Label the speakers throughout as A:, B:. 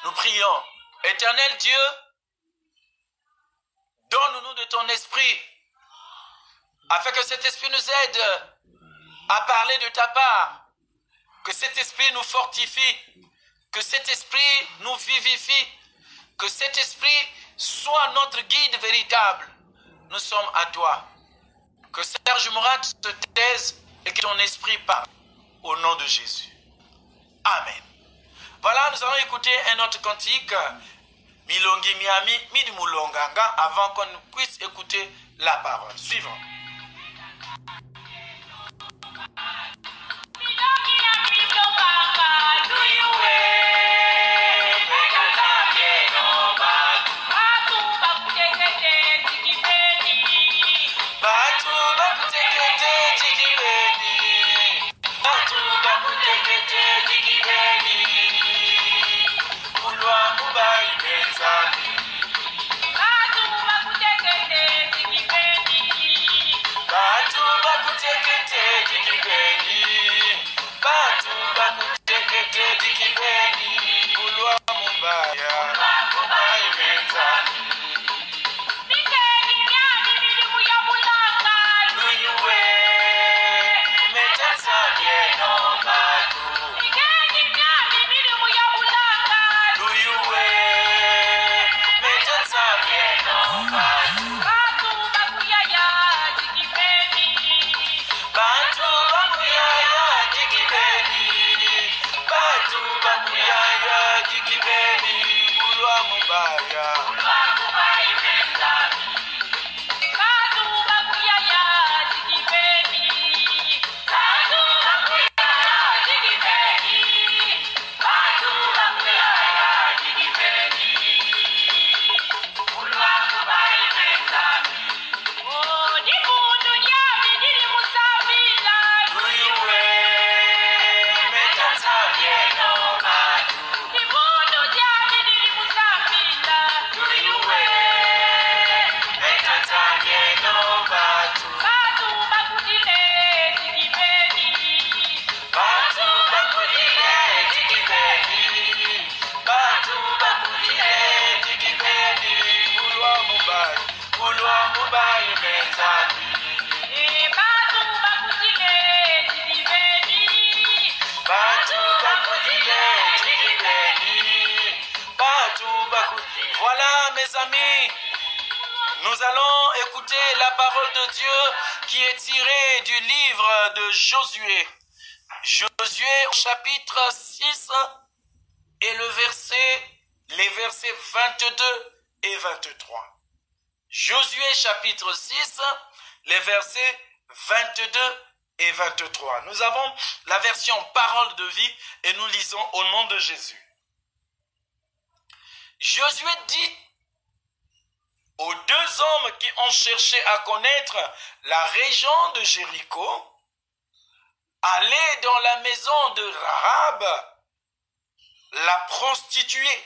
A: Nous prions. Éternel Dieu, donne-nous de ton esprit, afin que cet esprit nous aide à parler de ta part, que cet esprit nous fortifie, que cet esprit nous vivifie, que cet esprit soit notre guide véritable. Nous sommes à toi. Que Serge Mourad se taise et que ton esprit parle au nom de Jésus. Amen. Voilà, nous allons écouter un autre cantique, Milongi Miami, Midi Moulonganga, avant qu'on puisse écouter la parole. Suivant. Voilà, mes amis, nous allons écouter la parole de Dieu qui est tirée du livre de Josué. Josué, chapitre 6, et les versets 22 et 23. Josué, chapitre 6, les versets 22 et 23. Nous avons la version parole de vie et nous lisons au nom de Jésus. Josué dit aux deux hommes qui ont cherché à connaître la région de Jéricho, allez dans la maison de Rahab, la prostituée.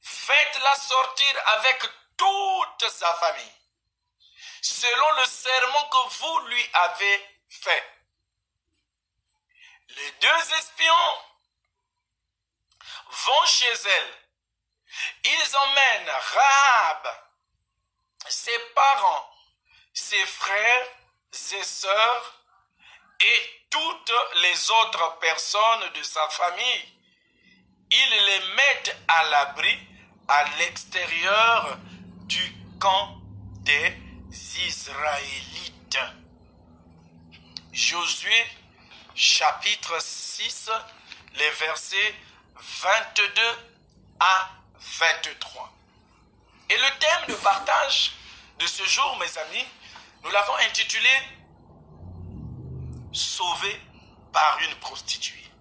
A: Faites-la sortir avec toute sa famille, selon le serment que vous lui avez fait. Les deux espions vont chez elle. Ils emmènent Rahab, ses parents, ses frères et sœurs et toutes les autres personnes de sa famille. Ils les mettent à l'abri à l'extérieur du camp des Israélites. Josué chapitre 6, les versets 22 à 23. Et le thème de partage de ce jour, mes amis, nous l'avons intitulé « Sauvé par une prostituée ».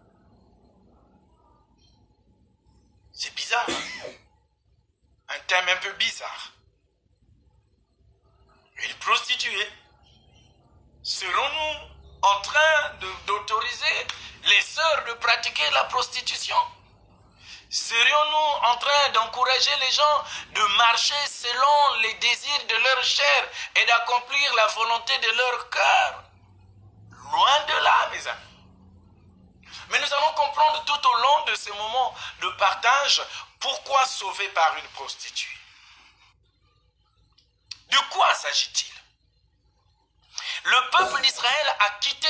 A: C'est bizarre, hein? Un thème un peu bizarre. Une prostituée, serons-nous en train d'autoriser les sœurs de pratiquer la prostitution? Serions-nous en train d'encourager les gens de marcher selon les désirs de leur chair et d'accomplir la volonté de leur cœur? Loin de là, mes amis. Mais nous allons comprendre tout au long de ce moment de partage pourquoi sauvé par une prostituée. De quoi s'agit-il? Le peuple d'Israël a quitté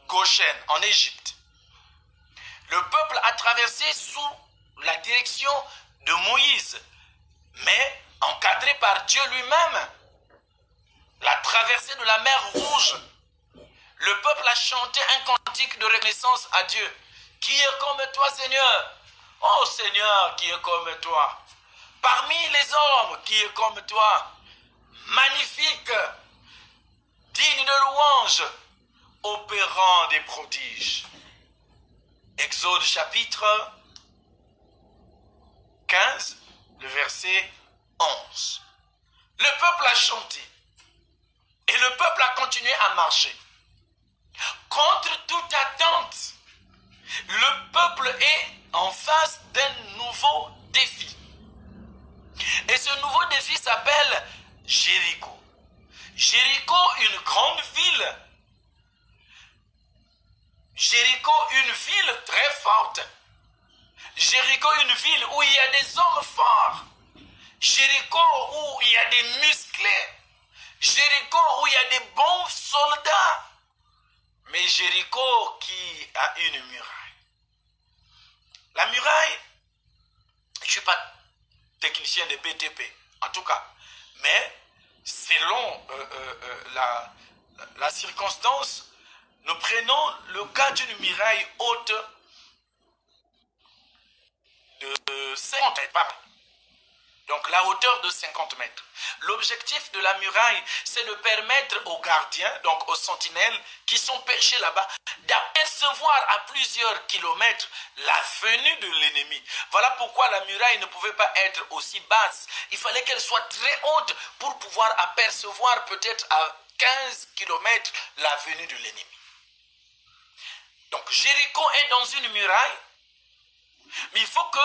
A: Goshen en Égypte. Le peuple a traversé sous la direction de Moïse, mais encadré par Dieu lui-même. La traversée de la mer Rouge. Le peuple a chanté un cantique de reconnaissance à Dieu. Qui est comme toi, Seigneur? Oh Seigneur, qui est comme toi? Parmi les hommes, qui est comme toi? Magnifique, digne de louange, opérant des prodiges. Exode chapitre 15, le verset 11. Le peuple a chanté et le peuple a continué à marcher. Contre toute attente, le peuple est en face d'un nouveau défi. Et ce nouveau défi s'appelle Jéricho. Jéricho, une grande ville. Jéricho, une ville très forte. Jéricho, une ville où il y a des hommes forts. Jéricho, où il y a des musclés. Jéricho, où il y a des bons soldats. Mais Jéricho qui a une muraille. La muraille, je ne suis pas technicien de BTP, en tout cas. Mais selon la circonstance, nous prenons le cas d'une muraille haute de 50 mètres. Donc la hauteur de 50 mètres. L'objectif de la muraille, c'est de permettre aux gardiens, donc aux sentinelles qui sont perchés là-bas, d'apercevoir à plusieurs kilomètres la venue de l'ennemi. Voilà pourquoi la muraille ne pouvait pas être aussi basse. Il fallait qu'elle soit très haute pour pouvoir apercevoir peut-être à 15 kilomètres la venue de l'ennemi. Donc Jéricho est dans une muraille, mais il faut que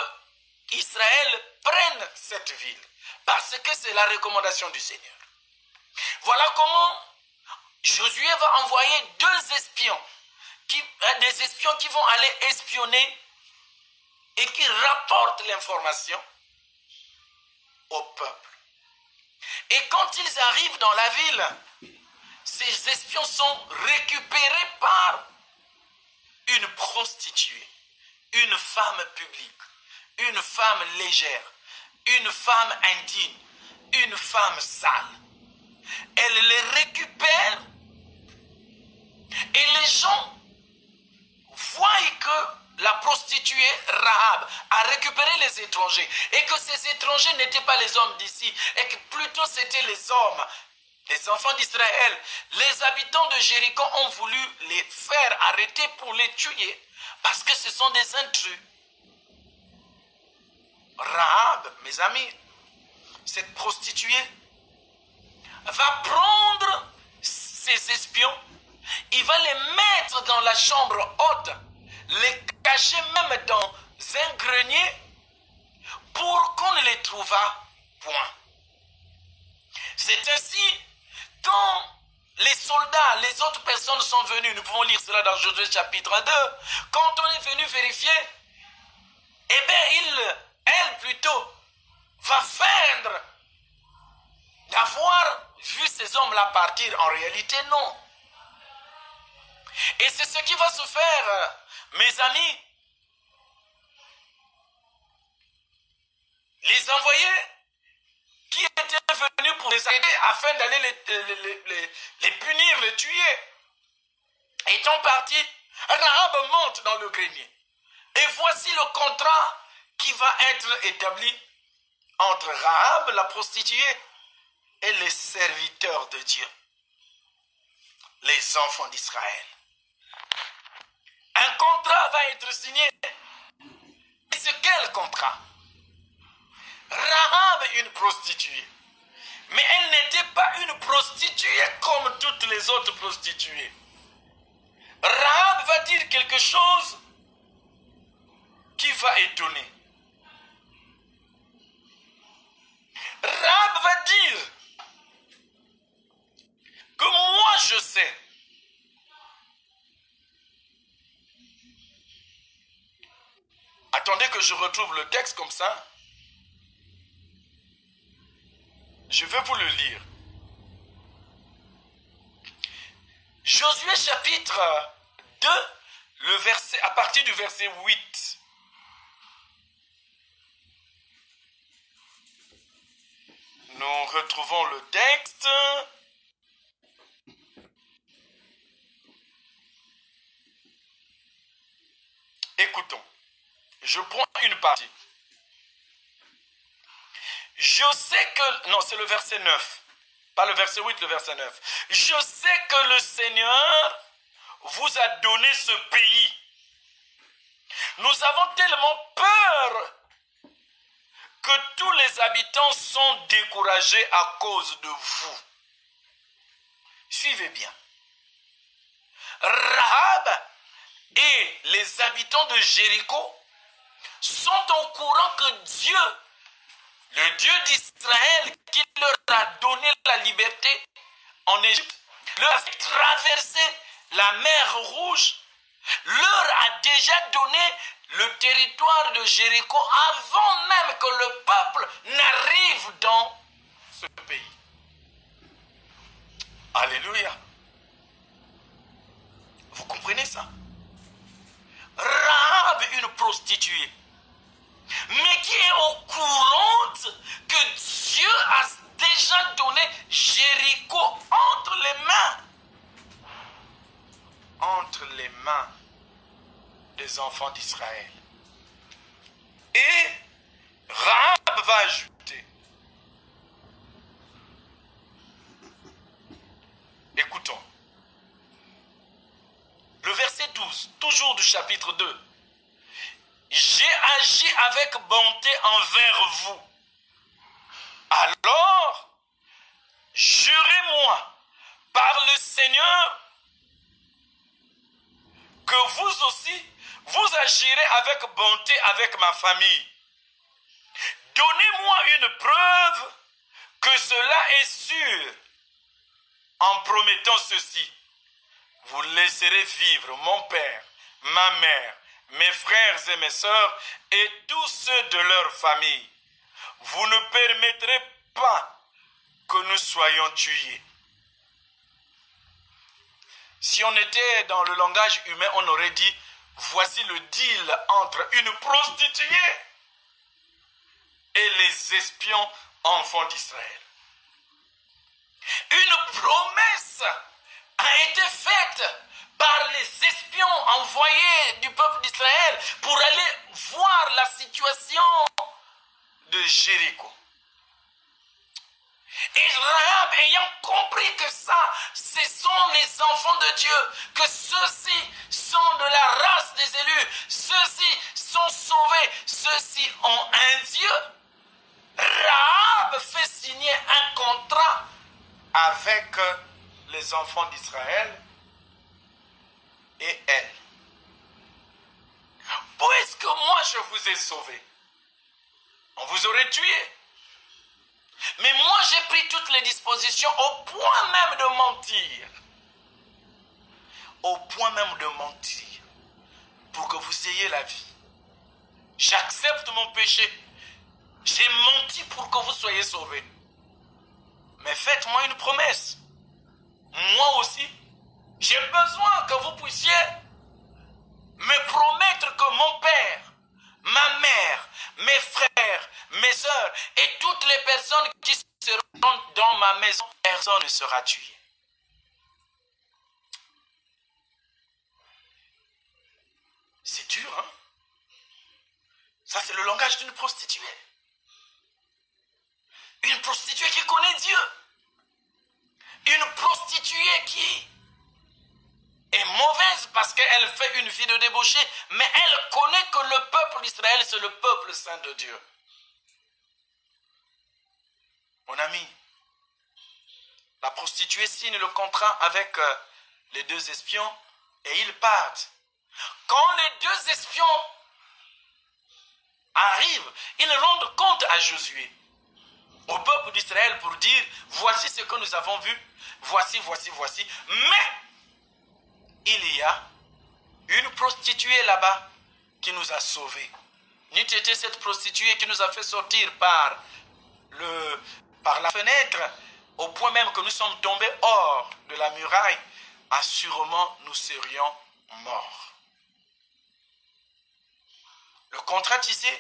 A: Israël prenne cette ville, parce que c'est la recommandation du Seigneur. Voilà comment Josué va envoyer des espions qui vont aller espionner et qui rapportent l'information au peuple. Et quand ils arrivent dans la ville, ces espions sont récupérés par une prostituée, une femme publique, une femme légère, une femme indigne, une femme sale. Elle les récupère et les gens voient que la prostituée Rahab a récupéré les étrangers et que ces étrangers n'étaient pas les hommes d'ici et que plutôt c'était les hommes, les enfants d'Israël. Les habitants de Jéricho ont voulu les faire arrêter pour les tuer parce que ce sont des intrus. Rahab, mes amis, cette prostituée va prendre ses espions, il va les mettre dans la chambre haute, les cacher même dans un grenier pour qu'on ne les trouvât point. C'est ainsi, quand les soldats, les autres personnes sont venus, nous pouvons lire cela dans Josué chapitre 2, quand on est venu vérifier, eh bien elle plutôt, va feindre d'avoir vu ces hommes-là partir. En réalité, non. Et c'est ce qui va se faire, mes amis. Les envoyés qui étaient venus pour les aider afin d'aller les punir, les tuer, étant partis, Rahab monte dans le grenier. Et voici le contrat qui va être établi entre Rahab, la prostituée, et les serviteurs de Dieu, les enfants d'Israël. Un contrat va être signé. Et c'est quel contrat? Rahab, une prostituée. Mais elle n'était pas une prostituée comme toutes les autres prostituées. Rahab va dire quelque chose qui va étonner. Rahab va dire que moi je sais Attendez que je retrouve le texte comme ça. Je vais vous le lire. Josué chapitre 2, le verset, à partir du verset 8. Nous retrouvons le texte. Écoutons. Je prends une partie. Je sais que... Non, c'est le verset 9. Pas le verset 8, le verset 9. Je sais que le Seigneur vous a donné ce pays. Nous avons tellement peur que tous les habitants sont découragés à cause de vous. Suivez bien. Rahab et les habitants de Jéricho sont au courant que Dieu, le Dieu d'Israël, qui leur a donné la liberté en Égypte, leur a fait traverser la mer Rouge, leur a déjà donné le territoire de Jéricho avant même que le peuple n'arrive dans ce pays. Alléluia. Vous comprenez ça? Rahab, une prostituée, mais qui est au courant que Dieu a déjà donné Jéricho entre les mains des enfants d'Israël. Et Rahab va ajouter, écoutons, le verset 12, toujours du chapitre 2. J'ai agi avec bonté envers vous. Alors, jurez-moi par le Seigneur que vous aussi, vous agirez avec bonté avec ma famille. Donnez-moi une preuve que cela est sûr en promettant ceci. Vous laisserez vivre mon père, ma mère, mes frères et mes sœurs et tous ceux de leur famille. Vous ne permettrez pas que nous soyons tués. Si on était dans le langage humain, on aurait dit, voici le deal entre une prostituée et les espions enfants d'Israël. Une promesse a été faite par les espions envoyés du peuple d'Israël pour aller voir la situation de Jéricho. Et Rahab, ayant compris que ça, ce sont les enfants de Dieu, que ceux-ci sont de la race des élus, ceux-ci sont sauvés, ceux-ci ont un Dieu, Rahab fait signer un contrat avec les enfants d'Israël et elle. Puisque moi je vous ai sauvés, on vous aurait tué. Mais moi j'ai pris toutes les dispositions au point même de mentir. Au point même de mentir. Pour que vous ayez la vie. J'accepte mon péché. J'ai menti pour que vous soyez sauvés. Mais faites-moi une promesse. Moi aussi, j'ai besoin que vous puissiez me promettre que mon père, ma mère, mes frères, mes sœurs et toutes les personnes qui seront dans ma maison, personne ne sera tué. C'est dur, hein? Ça, c'est le langage d'une prostituée. Une prostituée qui connaît Dieu. Une prostituée qui est mauvaise parce qu'elle fait une vie de débauché, mais elle connaît que le peuple d'Israël, c'est le peuple saint de Dieu. Mon ami, la prostituée signe le contrat avec les deux espions et ils partent. Quand les deux espions arrivent, ils rendent compte à Josué, au peuple d'Israël pour dire, voici ce que nous avons vu, voici, mais il y a une prostituée là-bas qui nous a sauvés. n'eût été cette prostituée qui nous a fait sortir par la fenêtre, au point même que nous sommes tombés hors de la muraille, assurément nous serions morts. Le contraste ici,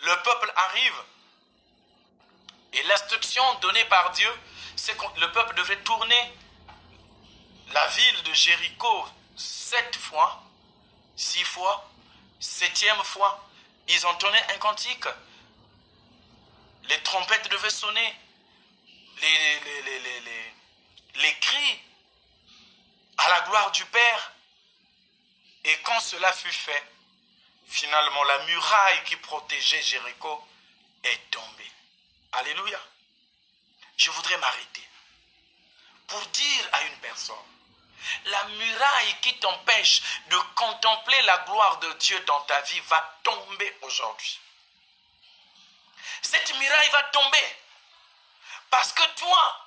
A: le peuple arrive et l'instruction donnée par Dieu, c'est que le peuple devait tourner la ville de Jéricho 7 fois, 6 fois, 7e fois. Ils ont donné un cantique. Les trompettes devaient sonner. Les cris à la gloire du Père. Et quand cela fut fait, finalement la muraille qui protégeait Jéricho est tombée. Alléluia. Je voudrais m'arrêter pour dire à une personne, la muraille qui t'empêche de contempler la gloire de Dieu dans ta vie va tomber aujourd'hui. Cette muraille va tomber parce que toi,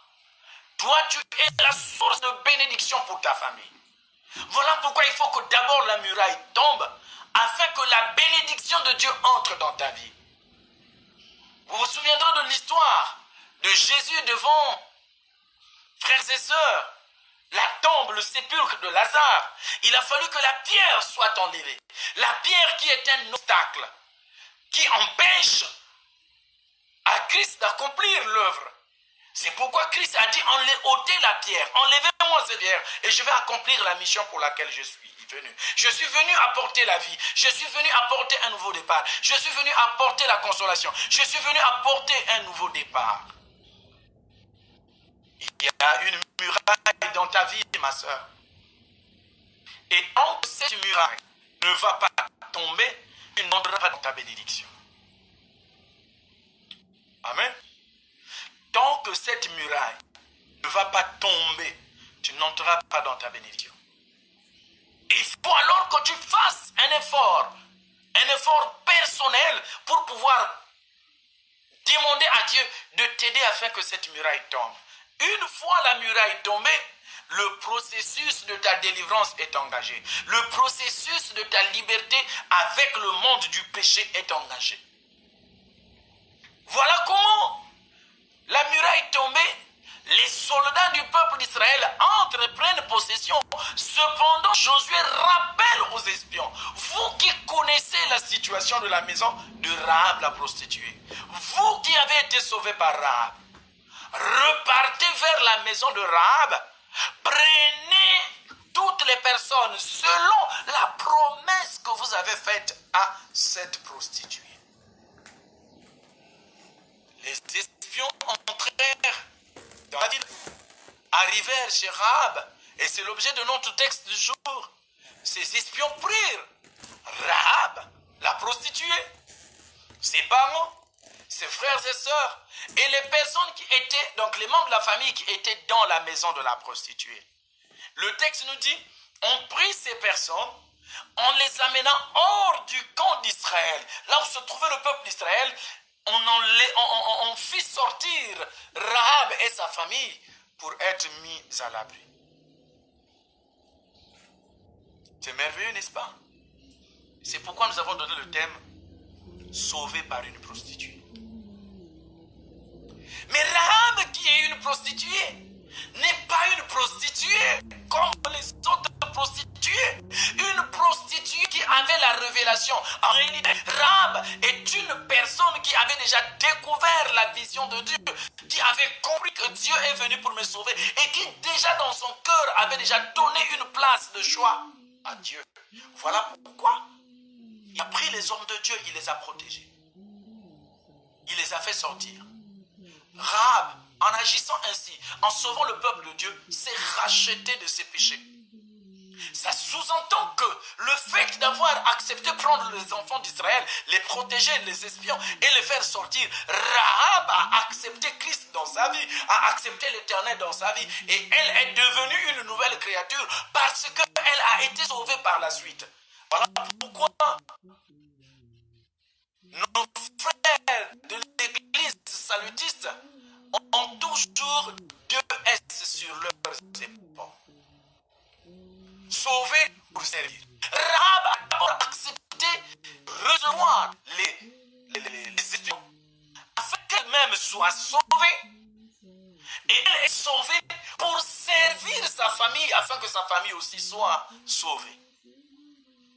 A: tu es la source de bénédiction pour ta famille. Voilà pourquoi il faut que d'abord la muraille tombe afin que la bénédiction de Dieu entre dans ta vie. Vous vous souviendrez de l'histoire de Jésus devant, frères et sœurs, la tombe, le sépulcre de Lazare. Il a fallu que la pierre soit enlevée. La pierre qui est un obstacle, qui empêche à Christ d'accomplir l'œuvre. C'est pourquoi Christ a dit, ôtez la pierre, enlevez-moi cette pierre, et je vais accomplir la mission pour laquelle je suis venu. Je suis venu apporter la vie, je suis venu apporter un nouveau départ, je suis venu apporter la consolation, je suis venu apporter un nouveau départ. Il y a une muraille dans ta vie, ma soeur. Et tant que cette muraille ne va pas tomber, tu n'entreras pas dans ta bénédiction. Amen. Tant que cette muraille ne va pas tomber, tu n'entreras pas dans ta bénédiction. Il faut alors que tu fasses un effort personnel pour pouvoir demander à Dieu de t'aider afin que cette muraille tombe. Une fois la muraille tombée, le processus de ta délivrance est engagé. Le processus de ta liberté avec le monde du péché est engagé. Voilà comment la muraille tombée, les soldats du peuple d'Israël entreprennent possession. Cependant, Josué rappelle aux espions, vous qui connaissez la situation de la maison de Rahab la prostituée, vous qui avez été sauvés par Rahab, repartez vers la maison de Rahab, prenez toutes les personnes selon la promesse que vous avez faite à cette prostituée. Les espions entrèrent dans la ville, arrivèrent chez Rahab, et c'est l'objet de notre texte du jour. Ces espions prirent Rahab, la prostituée, ses parents, ses frères et sœurs, et les personnes qui étaient, donc les membres de la famille qui étaient dans la maison de la prostituée. Le texte nous dit, on prit ces personnes en les amenant hors du camp d'Israël, là où se trouvait le peuple d'Israël. On fit sortir Rahab et sa famille pour être mis à l'abri. C'est merveilleux, n'est-ce pas? C'est pourquoi nous avons donné le thème « Sauvé par une prostituée ». Mais Rahab, qui est une prostituée, n'est pas une prostituée comme les autres prostituées. Une prostituée qui avait la révélation. En réalité, Rahab est une personne qui avait déjà découvert la vision de Dieu, qui avait compris que Dieu est venu pour me sauver et qui déjà dans son cœur avait déjà donné une place de choix à Dieu. Voilà pourquoi il a pris les hommes de Dieu, il les a protégés. Il les a fait sortir. Rahab, en agissant ainsi, en sauvant le peuple de Dieu, s'est racheté de ses péchés. Ça sous-entend que le fait d'avoir accepté de prendre les enfants d'Israël, les protéger, les espions et les faire sortir, Rahab a accepté Christ dans sa vie, a accepté l'Éternel dans sa vie, et elle est devenue une nouvelle créature parce qu'elle a été sauvée par la suite. Voilà pourquoi nos frères de l'église salutiste ont toujours deux S sur leurs épaules. Sauvé pour servir. Rahab a d'abord accepté recevoir soit sauvée. Et elle est sauvée pour servir sa famille, afin que sa famille aussi soit sauvée.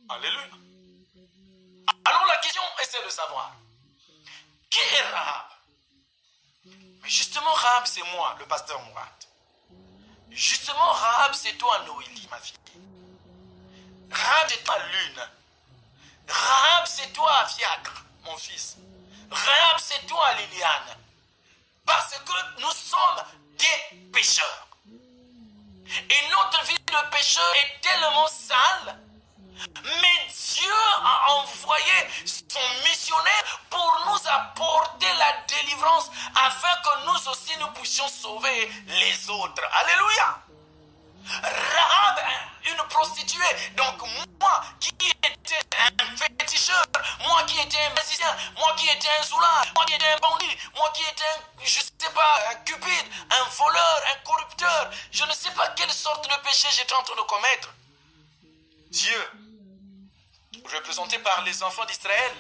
A: Alléluia. Alors la question est de savoir, qui est Rahab? Mais justement, Rahab, c'est moi, le pasteur Mourad. Justement, Rahab, c'est toi, Noélie, ma fille. Rahab, c'est toi, Lune. Rahab, c'est toi, Fiacre, mon fils. Rahab, c'est toi, Liliane. Parce que nous sommes des pécheurs. Et notre vie de pécheur est tellement sale. Mais Dieu a envoyé son missionnaire pour nous apporter la délivrance afin que nous aussi nous puissions sauver les autres. Alléluia. Rahab, une prostituée, donc moi qui étais un féticheur, moi qui étais un musicien, moi qui étais un soulard, moi qui étais un bandit, moi qui étais un, je sais pas, un cupide, un voleur, un corrupteur, je ne sais pas quelle sorte de péché j'étais en train de commettre. Dieu, représenté par les enfants d'Israël,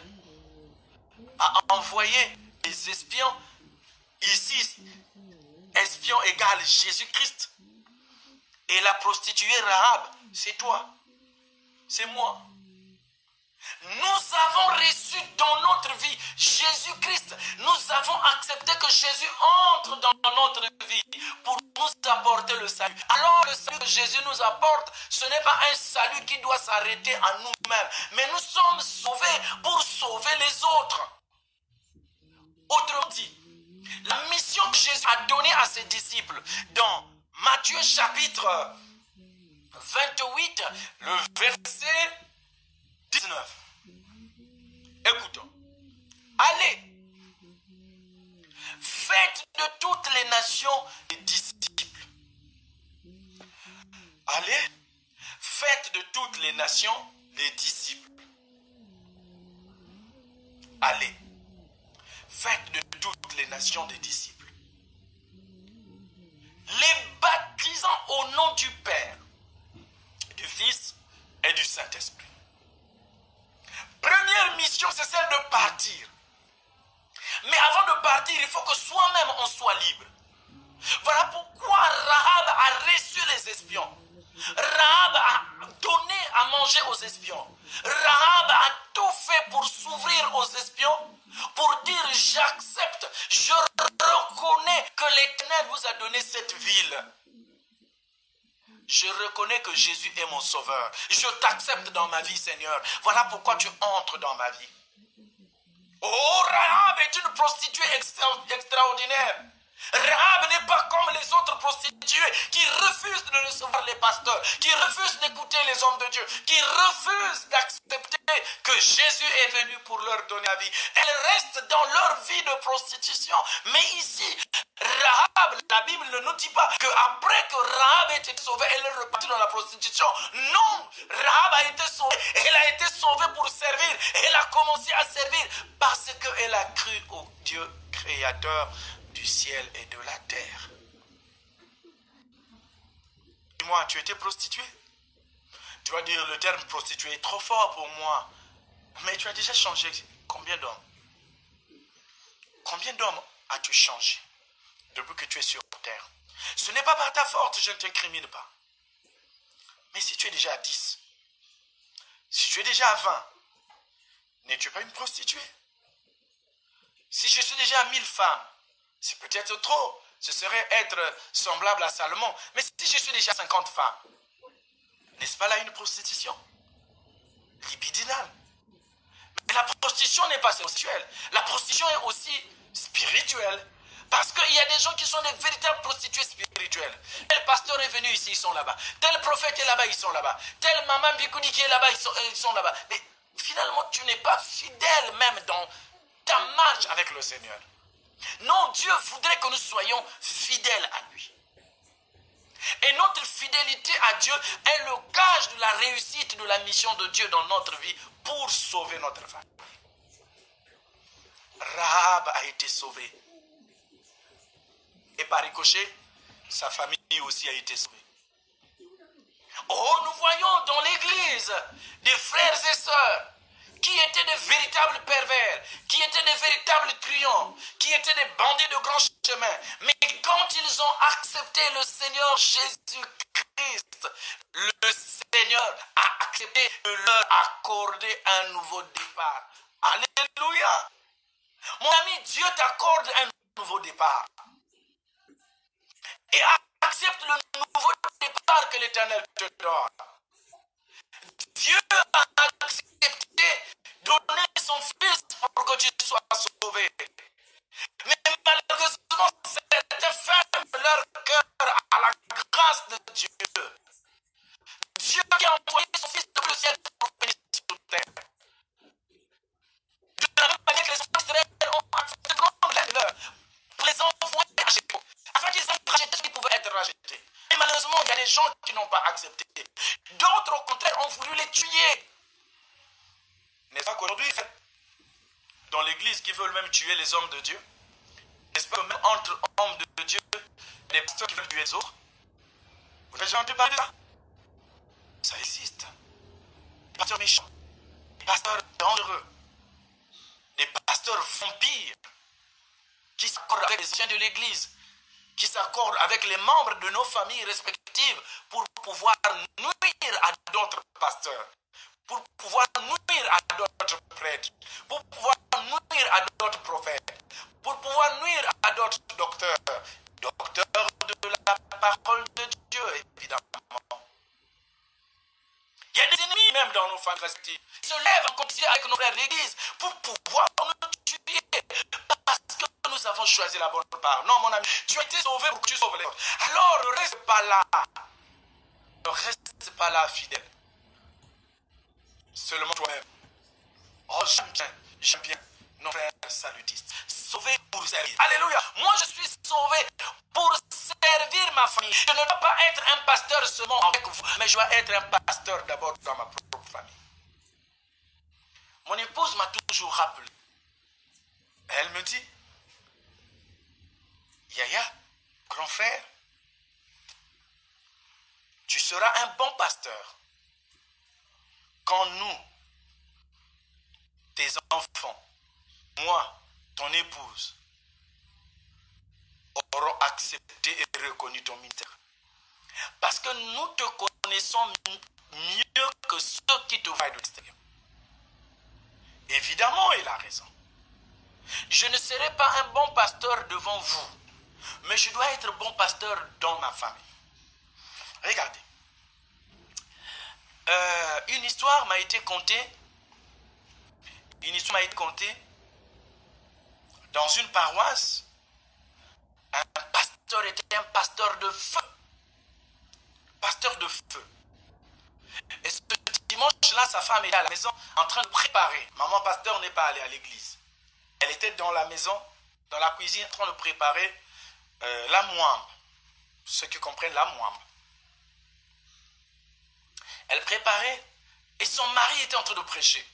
A: a envoyé des espions. Ici, espion égale Jésus-Christ. Et la prostituée Rahab, c'est toi, c'est moi. Nous avons reçu dans notre vie Jésus-Christ. Nous avons accepté que Jésus entre dans notre vie pour nous apporter le salut. Alors le salut que Jésus nous apporte, ce n'est pas un salut qui doit s'arrêter à nous-mêmes. Mais nous sommes sauvés pour sauver les autres. Autrement dit, la mission que Jésus a donnée à ses disciples dans Matthieu chapitre 28, le verset 19. Écoutons. Allez, faites de toutes les nations des disciples. Allez, faites de toutes les nations des disciples. Allez, faites de toutes les nations des disciples. Les baptisant au nom du Père, du Fils et du Saint-Esprit. Première mission, c'est celle de partir. Mais avant de partir, il faut que soi-même on soit libre. Voilà pourquoi Rahab a reçu les espions. Rahab a donné à manger aux espions. Rahab a tout fait pour s'ouvrir aux espions, pour dire j'accepte, je reconnais que l'Éternel vous a donné cette ville. Je reconnais que Jésus est mon sauveur. Je t'accepte dans ma vie, Seigneur. Voilà pourquoi tu entres dans ma vie. Oh, Rahab est une prostituée extraordinaire. Rahab n'est pas comme les autres prostituées qui refusent de recevoir les pasteurs, qui refusent d'écouter les hommes de Dieu, qui refusent d'accepter que Jésus est venu pour leur donner la vie. Elles restent dans leur vie de prostitution. Mais ici, Rahab, la Bible ne nous dit pas qu'après que Rahab ait été sauvée, elle est repartie dans la prostitution. Non, Rahab a été sauvée. Elle a été sauvée pour servir. Elle a commencé à servir parce qu'elle a cru au Dieu créateur du ciel et de la terre. Dis-moi, tu étais prostituée? Tu vas dire, le terme prostituée est trop fort pour moi. Mais tu as déjà changé combien d'hommes? Combien d'hommes as-tu changé depuis que tu es sur terre? Ce n'est pas par ta force, je ne t'incrimine pas. Mais si tu es déjà à 10, si tu es déjà à 20, n'es-tu pas une prostituée? Si je suis déjà à 1000 femmes, c'est peut-être trop. Ce serait être semblable à Salomon. Mais si je suis déjà à 50 femmes, n'est-ce pas là une prostitution libidinale? Mais la prostitution n'est pas sexuelle. La prostitution est aussi spirituelle. Parce qu'il y a des gens qui sont des véritables prostituées spirituelles. Tel pasteur est venu ici, ils sont là-bas. Tel prophète est là-bas, ils sont là-bas. Tel maman Bikouni qui est là-bas, ils sont là-bas. Mais finalement, tu n'es pas fidèle même dans ta marche avec le Seigneur. Non, Dieu voudrait que nous soyons fidèles à lui. Et notre fidélité à Dieu est le gage de la réussite de la mission de Dieu dans notre vie pour sauver notre famille. Rahab a été sauvée. Et par ricochet, sa famille aussi a été sauvée. Oh, nous voyons dans l'église des frères et sœurs qui étaient de véritables pervers, qui étaient étaient des véritables truands, qui étaient des bandits de grand chemin. Mais quand ils ont accepté le Seigneur Jésus-Christ, le Seigneur a accepté de leur accorder un nouveau départ. Alléluia. Mon ami, Dieu t'accorde un nouveau départ. Et accepte le nouveau départ que l'Éternel te donne. Dieu a accepté de donner son Fils pour que tu sois sauvé. Mais malheureusement, certains ferment leur cœur à la grâce de Dieu. Dieu qui a envoyé son Fils de le ciel pour venir sur terre. De la même manière que les enfants d'Israël ont accepté de prendre leur pour les envoyer à Jésus, afin qu'ils aient racheté ce qui pouvait être racheté. Et malheureusement, il y a des gens qui n'ont pas accepté. D'autres, au contraire, ont voulu les tuer. N'est-ce pas qu'aujourd'hui, dans l'église, qui veulent même tuer les hommes de Dieu, n'est-ce pas que même entre hommes de Dieu, il y a des pasteurs qui veulent tuer les autres? Vous n'avez jamais entendu parler de ça? Ça existe. Des pasteurs méchants, des pasteurs dangereux, des pasteurs vampires, qui s'accordent avec les anciens de l'église, qui s'accordent avec les membres de nos familles respectives pour pouvoir nuire à d'autres pasteurs, pour pouvoir nuire à d'autres prêtres, pour pouvoir nuire à d'autres prophètes, pour pouvoir nuire à d'autres docteurs, docteurs de la parole de Dieu, évidemment. Il y a des ennemis même dans nos familles respectives. Ils se lèvent en compétition avec nos frères de l'église pour pouvoir nous tuer. Parce que nous avons choisi la bonne part. Non, mon ami, tu as été sauvé pour que tu sauves les autres. Alors ne reste pas là. Ne reste pas là, fidèle. Seulement toi-même. Oh, j'aime bien nos frères salutistes. Sauvé pour servir. Alléluia. Moi, je suis sauvé pour servir ma famille. Je ne dois pas être un pasteur seulement avec vous, mais je dois être un pasteur d'abord dans ma propre famille. Mon épouse m'a toujours rappelé. Elle me dit, Yaya, grand frère, tu seras un bon pasteur quand nous, tes enfants, moi, ton épouse, auront accepté et reconnu ton ministère. Parce que nous te connaissons mieux que ceux qui te voient de l'extérieur. Évidemment, il a raison. Je ne serai pas un bon pasteur devant vous, mais je dois être bon pasteur dans ma famille. Regardez. Une histoire m'a été contée. Une histoire m'a été contée dans une paroisse. Un pasteur était un pasteur de feu. Pasteur de feu. Et ce dimanche-là, sa femme était à la maison en train de préparer. Maman pasteur n'est pas allée à l'église. Elle était dans la maison, dans la cuisine, en train de préparer la moimbe. Ceux qui comprennent la moimbe. Elle préparait et son mari était en train de prêcher.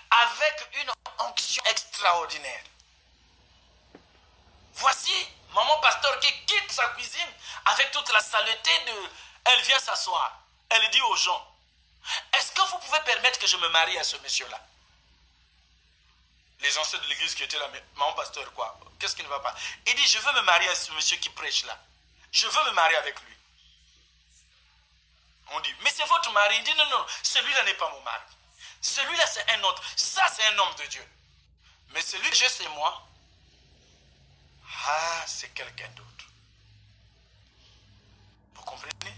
A: Avec une onction extraordinaire. Voici maman pasteur qui quitte sa cuisine avec toute la saleté de... Elle vient s'asseoir. Elle dit aux gens, est-ce que vous pouvez permettre que je me marie à ce monsieur-là? Les anciens de l'église qui étaient là, mais maman pasteur quoi? Qu'est-ce qui ne va pas? Il dit, je veux me marier à ce monsieur qui prêche là. Je veux me marier avec lui. On dit, mais c'est votre mari. Il dit, non, non, celui-là n'est pas mon mari. Celui-là c'est un autre. Ça c'est un homme de Dieu. Mais celui que je sais moi, ah, c'est quelqu'un d'autre. Vous comprenez?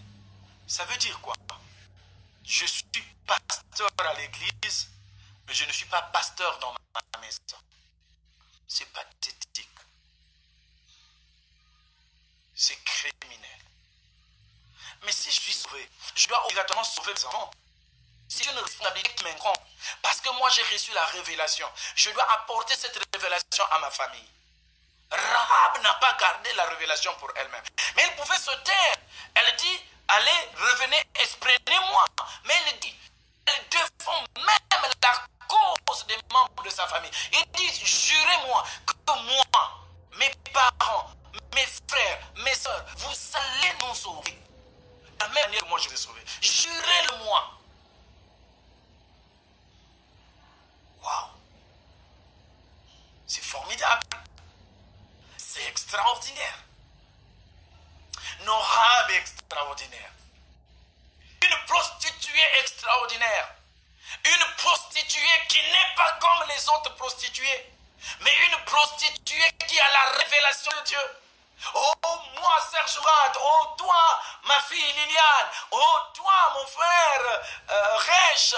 A: Ça veut dire quoi? Je suis pasteur à l'église, mais je ne suis pas pasteur dans ma maison. C'est pathétique. C'est criminel. Mais si je suis sauvé, je dois obligatoirement sauver mes enfants. C'est une responsabilité qui m'incombe. Parce que moi j'ai reçu la révélation. Je dois apporter cette révélation à ma famille. Rahab n'a pas gardé la révélation pour elle-même. Mais elle pouvait se taire. Elle dit, allez, revenez, exprimez-moi. Mais elle dit, elle défend même la cause des membres de sa famille. Il dit, jurez-moi que moi, mes parents, mes frères, mes soeurs, vous allez nous sauver. La même manière que moi je vais sauver. Jurez-le-moi. Waouh. extraordinaire. Rahab est extraordinaire. Une prostituée extraordinaire. Une prostituée qui n'est pas comme les autres prostituées, mais une prostituée qui a la révélation de Dieu. Oh, moi, Serge Rad, oh, toi, ma fille Liliane, oh, toi, mon frère Rech,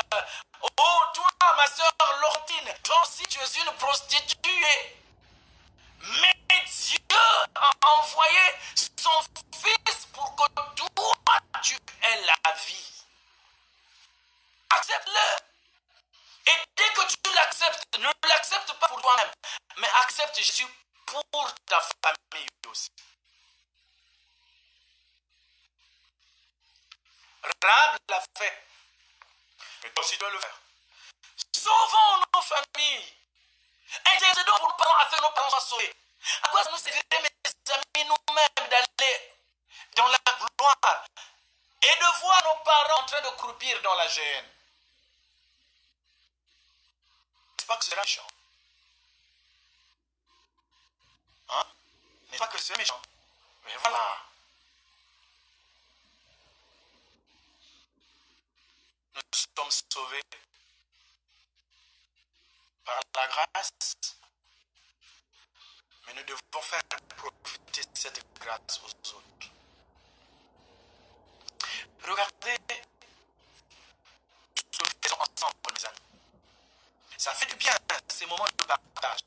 A: oh, toi, ma soeur Laurentine, toi aussi, tu es une prostituée. Mais Dieu a envoyé son Fils pour que toi, tu aies la vie. Accepte-le. Et dès que tu l'acceptes, ne l'accepte pas pour toi-même, mais accepte Jésus pour ta famille aussi. Rahab l'a fait. Mais toi aussi tu dois le faire. Sauvons nos familles. Intercédons pour nos parents afin que nos parents soient sauvés. À quoi ça nous servirait, mes amis, nous-mêmes, d'aller dans la gloire et de voir nos parents en train de croupir dans la gêne? C'est pas que c'est méchant. Hein? N'est pas que c'est méchant. Mais voilà. Nous sommes sauvés par la grâce. Mais nous devons faire profiter cette grâce aux autres. Regardez ce que nous faisons ensemble, mes amis. Ça fait du bien ces moments de partage.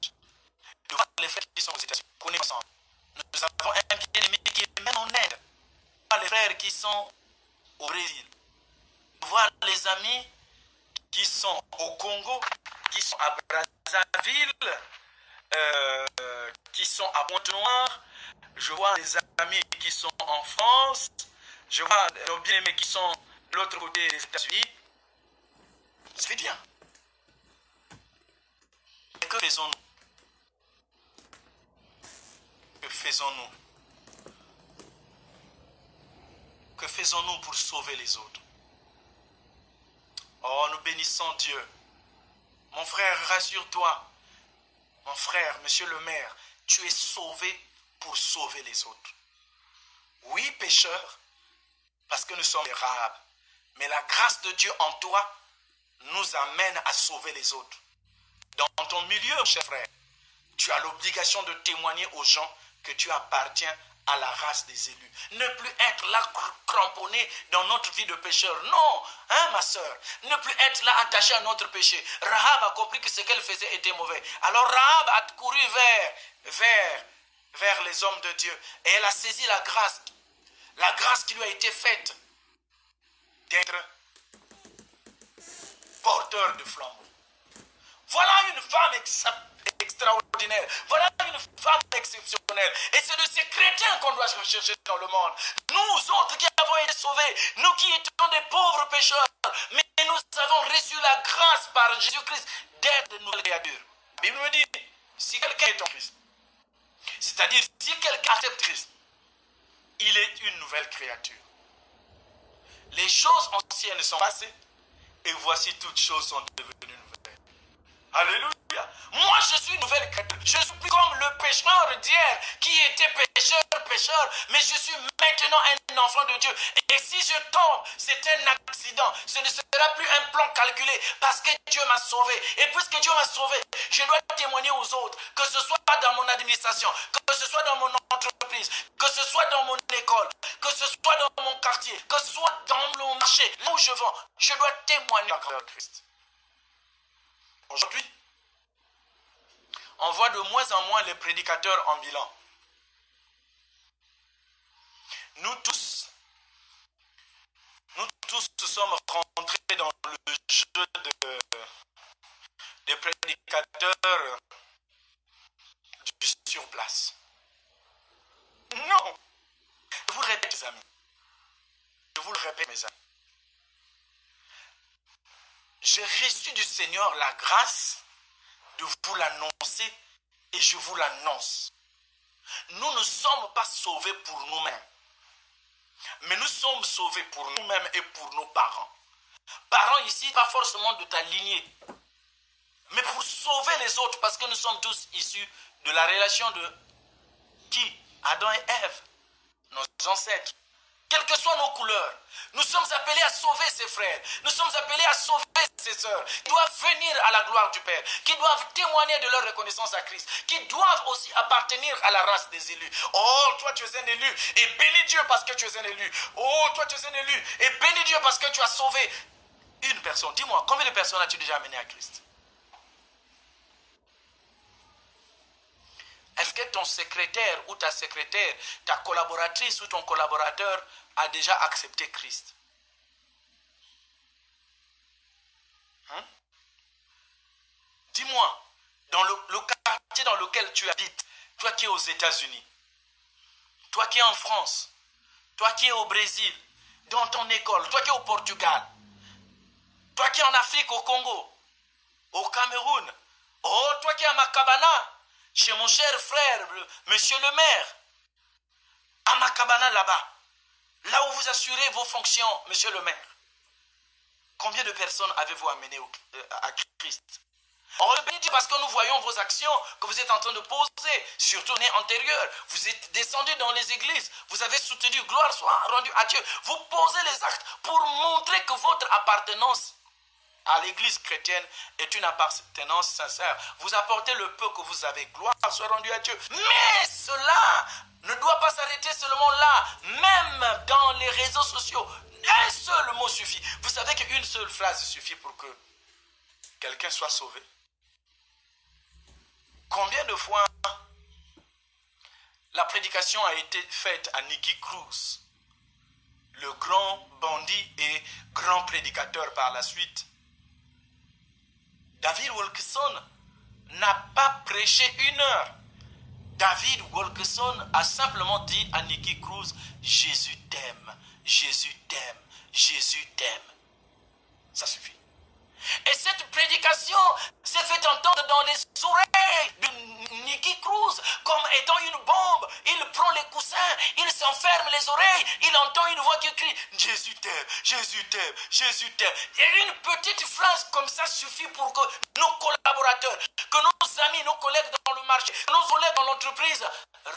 A: De voir les frères qui sont aux États-Unis, qu'on est ensemble. Nous avons un bien-aimé qui est même en Inde. Les frères qui sont au Brésil. Voir les amis qui sont au Congo, qui sont à Brazzaville, qui sont à Pointe-Noire. Je vois les amis qui sont en France. Je vois nos bien-aimés qui sont de l'autre côté des États-Unis. C'est bien. Mais que faisons-nous? Que faisons-nous? Que faisons-nous pour sauver les autres? Oh, nous bénissons Dieu. Mon frère, rassure-toi. Mon frère, monsieur le maire, tu es sauvé pour sauver les autres. Oui, pécheur, parce que nous sommes des Rahab. Mais la grâce de Dieu en toi nous amène à sauver les autres. Dans ton milieu, mon cher frère, tu as l'obligation de témoigner aux gens que tu appartiens à la race des élus. Ne plus être là cramponné dans notre vie de pécheur. Non, hein, ma soeur. Ne plus être là attaché à notre péché. Rahab a compris que ce qu'elle faisait était mauvais. Alors Rahab a couru vers les hommes de Dieu. Et elle a saisi la grâce qui lui a été faite d'être porteur de flambeau. Voilà une femme extraordinaire. Voilà une femme exceptionnelle. Et c'est de ces chrétiens qu'on doit chercher dans le monde. Nous autres qui avons été sauvés, nous qui étions des pauvres pécheurs, mais nous avons reçu la grâce par Jésus-Christ d'être de nouvelles créatures. La Bible me dit, si quelqu'un est en Christ, c'est-à-dire si quelqu'un accepte Christ, il est une nouvelle créature. Les choses anciennes sont passées et voici toutes choses sont devenues nouvelles. Alléluia. Moi je suis une nouvelle créature. Je suis plus comme le pécheur d'hier qui était pécheur, mais je suis maintenant un enfant de Dieu. Et si je tombe, c'est un accident. Ce ne sera plus un plan calculé parce que Dieu m'a sauvé. Et puisque Dieu m'a sauvé, je dois témoigner aux autres, que ce soit dans mon administration, que ce soit dans mon entreprise, que ce soit dans mon école, que ce soit dans mon quartier, que ce soit dans le marché, là où je vends, je dois témoigner la grandeur de Christ. Aujourd'hui, on voit de moins en moins les prédicateurs ambulants. Nous tous sommes rentrés dans le jeu des prédicateurs du surplace. Non. Je vous le répète, mes amis. Je vous le répète, mes amis. J'ai reçu du Seigneur la grâce de vous l'annoncer et je vous l'annonce. Nous ne sommes pas sauvés pour nous-mêmes, mais nous sommes sauvés pour nous-mêmes et pour nos parents. Parents ici, pas forcément de ta lignée, mais pour sauver les autres, parce que nous sommes tous issus de la relation de qui? Adam et Ève, nos ancêtres. Quelles que soient nos couleurs, nous sommes appelés à sauver ses frères. Nous sommes appelés à sauver ses sœurs. Qui doivent venir à la gloire du Père. Qui doivent témoigner de leur reconnaissance à Christ. Qui doivent aussi appartenir à la race des élus. Oh, toi tu es un élu. Et bénis Dieu parce que tu es un élu. Oh, toi tu es un élu. Et bénis Dieu parce que tu as sauvé une personne. Dis-moi, combien de personnes as-tu déjà amenées à Christ? Est-ce que ton secrétaire ou ta secrétaire, ta collaboratrice ou ton collaborateur a déjà accepté Christ? Hein? Dis-moi, dans le quartier dans lequel tu habites, toi qui es aux États-Unis, toi qui es en France, toi qui es au Brésil, dans ton école, toi qui es au Portugal, toi qui es en Afrique, au Congo, au Cameroun, oh, toi qui es à Makabana, chez mon cher frère, monsieur le maire, à Makabana là-bas, là où vous assurez vos fonctions, monsieur le maire, combien de personnes avez-vous amené à Christ? On remercie Dieu parce que nous voyons vos actions que vous êtes en train de poser, surtout l'année antérieure. Vous êtes descendu dans les églises, vous avez soutenu, gloire soit rendue à Dieu. Vous posez les actes pour montrer que votre appartenance à l'église chrétienne est une appartenance sincère. Vous apportez le peu que vous avez, gloire soit rendue à Dieu. Mais cela ne doit pas s'arrêter seulement là, même dans les réseaux sociaux. Un seul mot suffit. Vous savez qu'une seule phrase suffit pour que quelqu'un soit sauvé. Combien de fois la prédication a été faite à Nicky Cruz, le grand bandit et grand prédicateur par la suite? David Wilkerson n'a pas prêché 1 heure. David Wilkerson a simplement dit à Nicky Cruz, Jésus t'aime, Jésus t'aime, Jésus t'aime. Ça suffit. Et cette prédication s'est fait entendre dans les oreilles de Nicky Cruz comme étant une bombe. Il prend les coussins, il s'enferme les oreilles, il entend une voix qui crie « Jésus t'aime, Jésus t'aime, Jésus t'aime ». Et une petite phrase comme ça suffit pour que nos collaborateurs, que nos amis, nos collègues dans le marché, nos collègues dans l'entreprise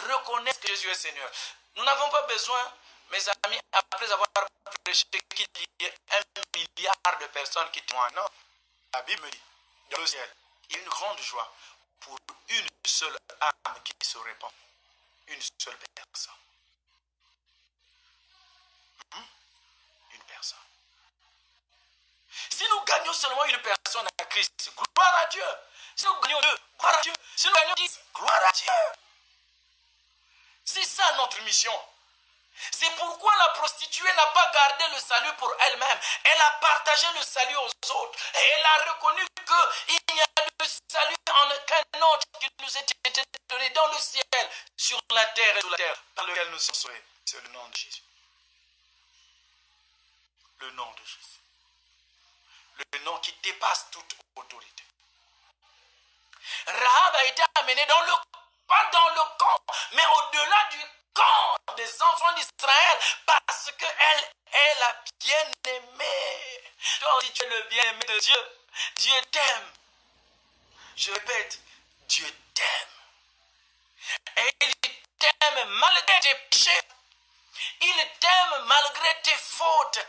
A: reconnaissent que Jésus est Seigneur. Nous n'avons pas besoin, mes amis, après avoir prêché qu'il y ait 1 milliard de personnes qui témoignent. Non, la Bible me dit, dans le ciel, il y a une grande joie pour une seule âme qui se répand. Une seule personne. Une personne. Si nous gagnons seulement une personne à Christ, gloire à Dieu. Si nous gagnons 2, gloire à Dieu. Si nous gagnons 10, gloire à Dieu. C'est ça notre mission. C'est pourquoi la prostituée n'a pas gardé le salut pour elle-même. Elle a partagé le salut aux autres. Et elle a reconnu qu'il n'y a de salut en aucun autre qui nous ait été donné dans le ciel, sur la terre et sous la terre, par lequel nous sommes sauvés. C'est le nom de Jésus. Le nom de Jésus. Le nom qui dépasse toute autorité. Rahab a été amenée dans le, pas dans le camp, mais au-delà du camp des enfants d'Israël, parce qu'elle est la bien-aimée. Toi aussi tu es le bien-aimé de Dieu. Dieu t'aime. Je répète, Dieu t'aime. Et il t'aime malgré tes péchés. Il t'aime malgré tes fautes.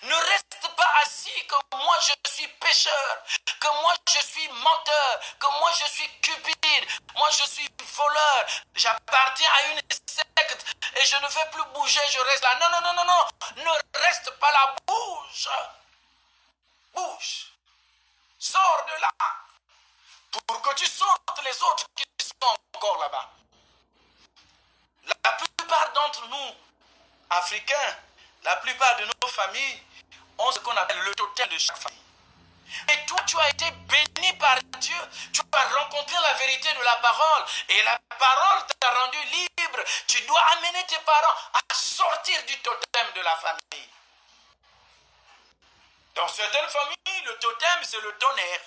A: Ne reste pas assis que moi je suis pécheur, que moi je suis menteur, que moi je suis cupide, moi je suis voleur, j'appartiens à une secte et je ne fais plus bouger, je reste là. Non, non, non, non, non, ne reste pas là, bouge. Bouge. Sors de là pour que tu sortes les autres qui sont encore là-bas. La plupart d'entre nous, Africains, la plupart de nos familles ont ce qu'on appelle le totem de chaque famille. Et toi, tu as été béni par Dieu. Tu as rencontré la vérité de la parole. Et la parole t'a rendu libre. Tu dois amener tes parents à sortir du totem de la famille. Dans certaines familles, le totem, c'est le tonnerre.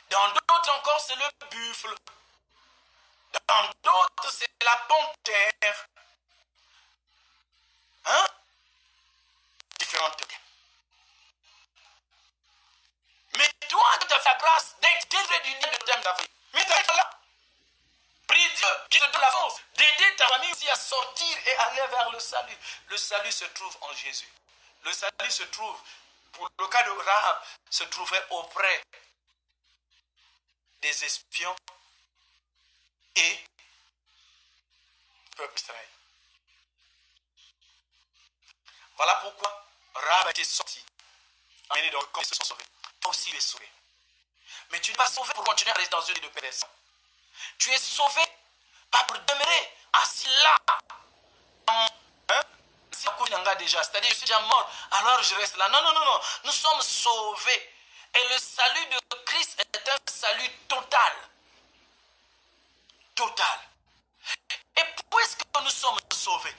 A: Dans d'autres encore, c'est le buffle. Dans d'autres, c'est la panthère. Hein? Différentes totems. Mais toi, tu as fait la grâce d'être délivré du totem d'Afrique. Mais tu es là. Prie Dieu qui te donne la force d'aider ta famille aussi à sortir et aller vers le salut. Le salut se trouve en Jésus. Le salut se trouve, pour le cas de Rahab, se trouvait auprès des espions et peuple Israël. Voilà pourquoi Rahab a été sorti. Amené donc comme ils se sont sauvés. Toi aussi tu es sauvé. Mais tu n'es pas sauvé pour continuer à rester dans une vie de perversion. Tu es sauvé pas pour demeurer assis là. Si déjà, c'est-à-dire je suis déjà mort, alors je reste là. Non, non, non, non. Nous sommes sauvés. Et le salut de Christ est un salut total. Total. Et puisque nous sommes sauvés,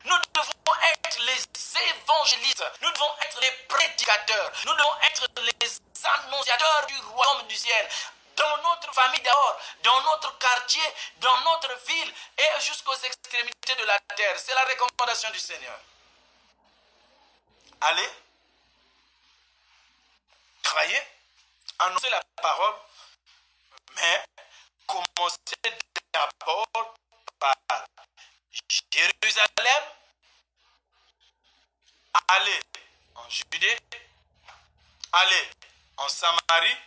A: nous devons être les évangélistes, nous devons être les prédicateurs, nous devons être les annonciateurs du royaume du ciel, dans notre famille d'abord, dans notre quartier, dans notre ville et jusqu'aux extrémités de la terre. C'est la recommandation du Seigneur. Allez, travaillez, annoncez la parole, mais commencez d'abord par Jérusalem, allez en Judée, allez en Samarie,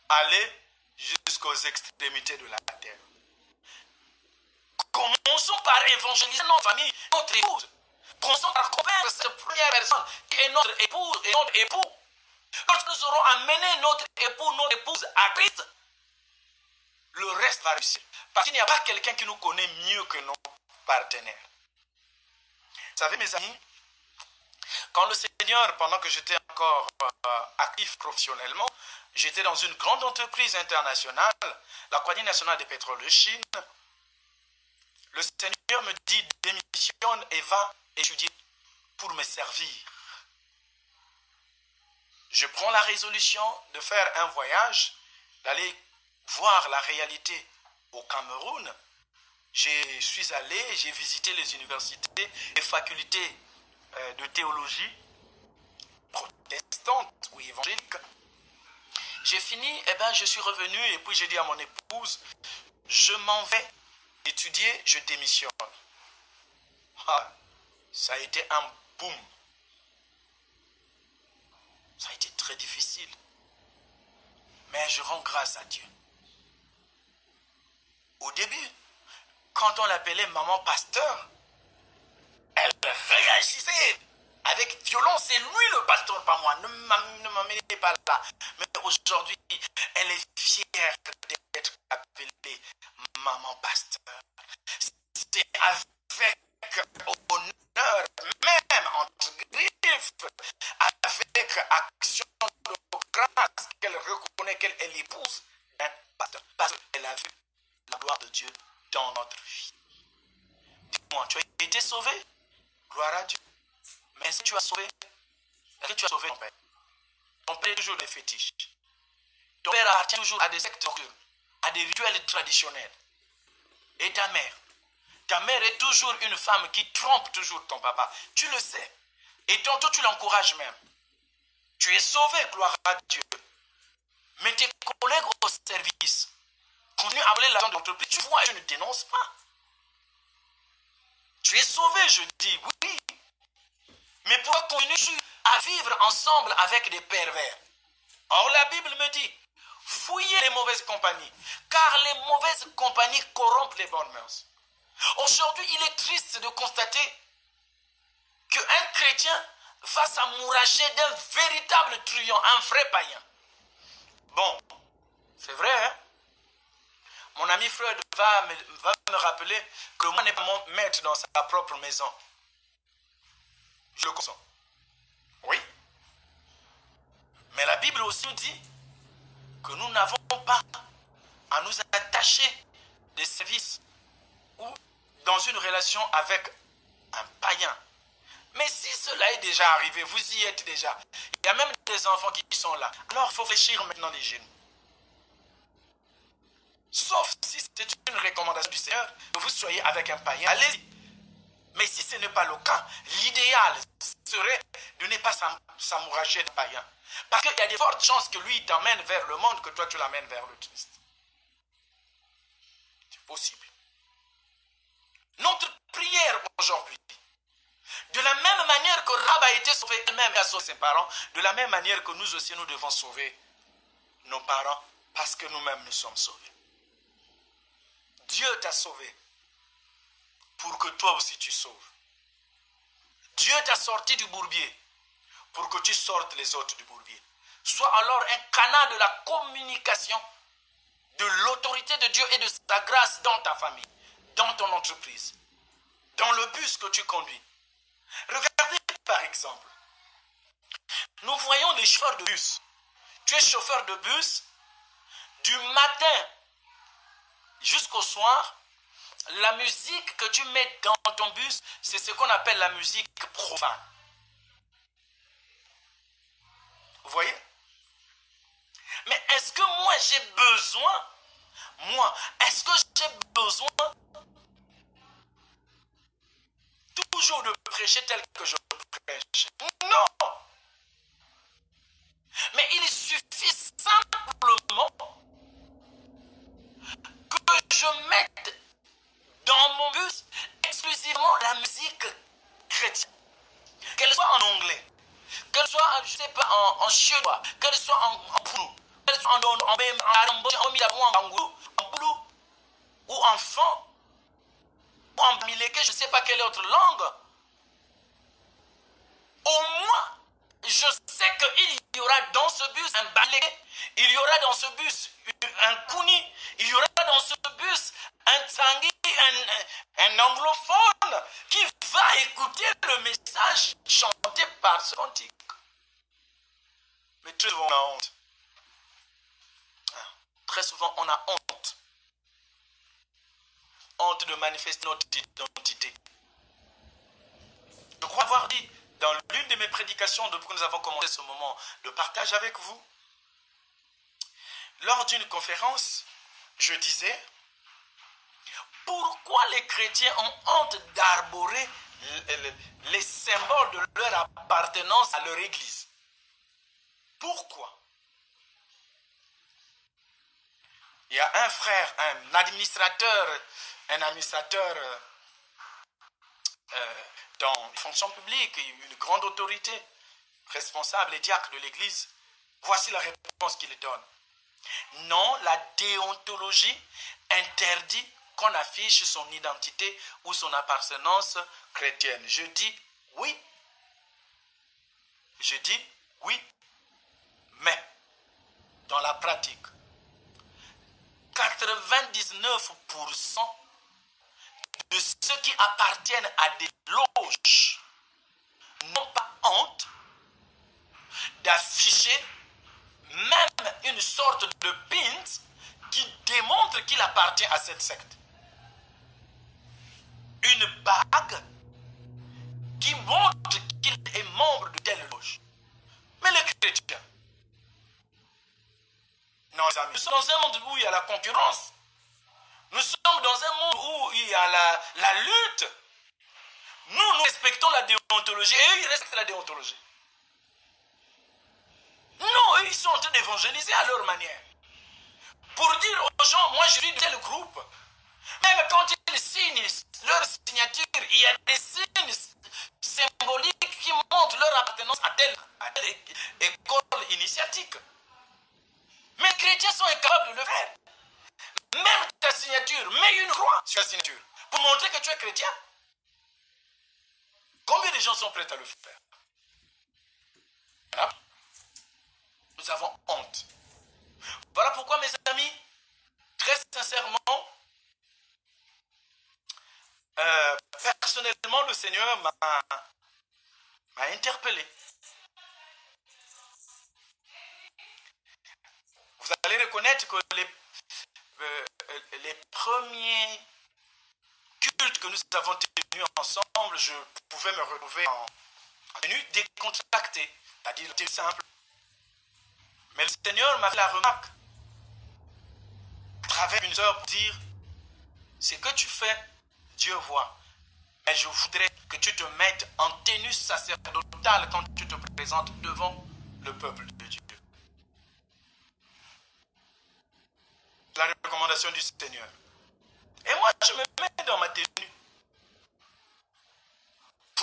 A: allez jusqu'aux extrémités de la terre. Commençons par évangéliser notre famille, notre épouse. Commençons par convaincre cette première personne qui est notre épouse et notre époux. Quand nous aurons amené notre époux, notre épouse à Christ, le reste va réussir. Parce qu'il n'y a pas quelqu'un qui nous connaît mieux que nos partenaires. Vous savez, mes amis, quand le Seigneur, pendant que j'étais encore actif professionnellement, j'étais dans une grande entreprise internationale, la Compagnie nationale des pétroles de Chine. Le Seigneur me dit, démissionne et va étudier pour me servir. Je prends la résolution de faire un voyage, d'aller voir la réalité au Cameroun. Je suis allé, j'ai visité les universités et facultés de théologie protestante ou évangélique. J'ai fini, je suis revenu et puis j'ai dit à mon épouse, je m'en vais étudier, je démissionne. Ah, ça a été un boom. Ça a été très difficile. Mais je rends grâce à Dieu. Au début, quand on l'appelait maman pasteur, elle réagissait avec violence. C'est lui le pasteur, pas moi. Ne m'amenez pas là. Mais aujourd'hui, elle est fière d'être appelée maman pasteur. C'est avec honneur, même entre griffes, avec action de grâce qu'elle reconnaît qu'elle est l'épouse d'un pasteur. Parce qu'elle a vu la gloire de Dieu dans notre vie. Dis-moi, tu as été sauvé? Gloire à Dieu. Mais si tu as sauvé, est-ce que tu as sauvé ton père? Ton père est toujours des fétiches. Ton père appartient toujours à des sectes, à des rituels traditionnels. Et ta mère est toujours une femme qui trompe toujours ton papa. Tu le sais. Et tantôt tu l'encourages même. Tu es sauvé, gloire à Dieu. Mais tes collègues au service continuent à voler l'argent de l'entreprise. Tu vois, je ne dénonce pas. Tu es sauvé, je dis oui. Mais pourquoi continuer à vivre ensemble avec des pervers? Or, la Bible me dit, fouillez les mauvaises compagnies, car les mauvaises compagnies corrompent les bonnes mœurs. Aujourd'hui, il est triste de constater qu'un chrétien va s'amouracher d'un véritable truand, un vrai païen. Bon, c'est vrai, hein? Mon ami Freud va me rappeler que moi n'est pas mon maître dans sa propre maison. Je le consens. Oui. Mais la Bible aussi nous dit que nous n'avons pas à nous attacher des services ou dans une relation avec un païen. Mais si cela est déjà arrivé, vous y êtes déjà. Il y a même des enfants qui sont là. Alors il faut fléchir maintenant les genoux. Sauf si c'est une recommandation du Seigneur que vous soyez avec un païen, allez-y. Mais si ce n'est pas le cas, l'idéal serait de ne pas s'amouracher d'un païen. Parce qu'il y a de fortes chances que lui t'emmène vers le monde, que toi tu l'amènes vers le Christ. C'est possible. Notre prière aujourd'hui, de la même manière que Rahab a été sauvée elle-même et a sauvé ses parents, de la même manière que nous aussi nous devons sauver nos parents parce que nous-mêmes nous sommes sauvés. Dieu t'a sauvé pour que toi aussi tu sauves. Dieu t'a sorti du bourbier pour que tu sortes les autres du bourbier. Sois alors un canal de la communication de l'autorité de Dieu et de sa grâce dans ta famille, dans ton entreprise, dans le bus que tu conduis. Regardez par exemple, nous voyons les chauffeurs de bus. Tu es chauffeur de bus, du matin jusqu'au soir, la musique que tu mets dans ton bus, c'est ce qu'on appelle la musique profane. Vous voyez? Mais est-ce que moi j'ai besoin, est-ce que j'ai besoin toujours de prêcher tel que je prêche? Non! Mais il suffit simplement que je mette dans mon bus exclusivement la musique chrétienne. Qu'elle soit en anglais, qu'elle soit, je sais pas, en chinois, qu'elle soit en poulou, qu'elle soit en poulou, ou en fon, ou en mileke, je ne sais pas quelle autre langue. Au moins, je sais qu'il y aura dans ce bus un balé, il y aura dans ce bus un kuni, il y aura dans ce bus un tsangi, un anglophone qui va écouter le message chanté par ce cantique. Mais très souvent on a honte. Très souvent on a honte. Honte de manifester notre identité. Je crois avoir dit dans l'une de mes prédications depuis que nous avons commencé ce moment de partage avec vous, lors d'une conférence, je disais, pourquoi les chrétiens ont honte d'arborer les symboles de leur appartenance à leur église? Pourquoi? Il y a un frère, un administrateur dans les fonctions publiques, une grande autorité, responsable et diacre de l'église. Voici la réponse qu'il donne. Non, la déontologie interdit qu'on affiche son identité ou son appartenance chrétienne. Je dis oui, mais dans la pratique, 99% de ceux qui appartiennent à des loges n'ont pas honte d'afficher même une sorte de pin qui démontre qu'il appartient à cette secte. Une bague qui montre qu'il est membre de telle loge. Mais les chrétiens, non, les amis, nous sommes dans un monde où il y a la concurrence. Nous sommes dans un monde où il y a la lutte. Nous respectons la déontologie et eux, ils respectent la déontologie. Non, eux, ils sont en train d'évangéliser à leur manière. Pour dire aux gens, moi je suis de tel groupe. Même quand ils signent leur signature, il y a des signes symboliques qui montrent leur appartenance à telle école initiatique. Mais les chrétiens sont incapables de le faire. Même ta signature, mets une croix sur la signature pour montrer que tu es chrétien. Combien de gens sont prêts à le faire? Voilà. Nous avons honte. Voilà pourquoi, mes amis, très sincèrement, personnellement, le Seigneur m'a interpellé. Vous allez reconnaître que les premiers cultes que nous avons tenus ensemble, je pouvais me retrouver en tenue décontractée, c'est-à-dire simple. Mais le Seigneur m'a fait la remarque à travers une heure pour dire, ce que tu fais, Dieu voit. Et je voudrais que tu te mettes en tenue sacerdotale quand tu te présentes devant le peuple de Dieu. La recommandation du Seigneur. Et moi, je me mets dans ma tenue.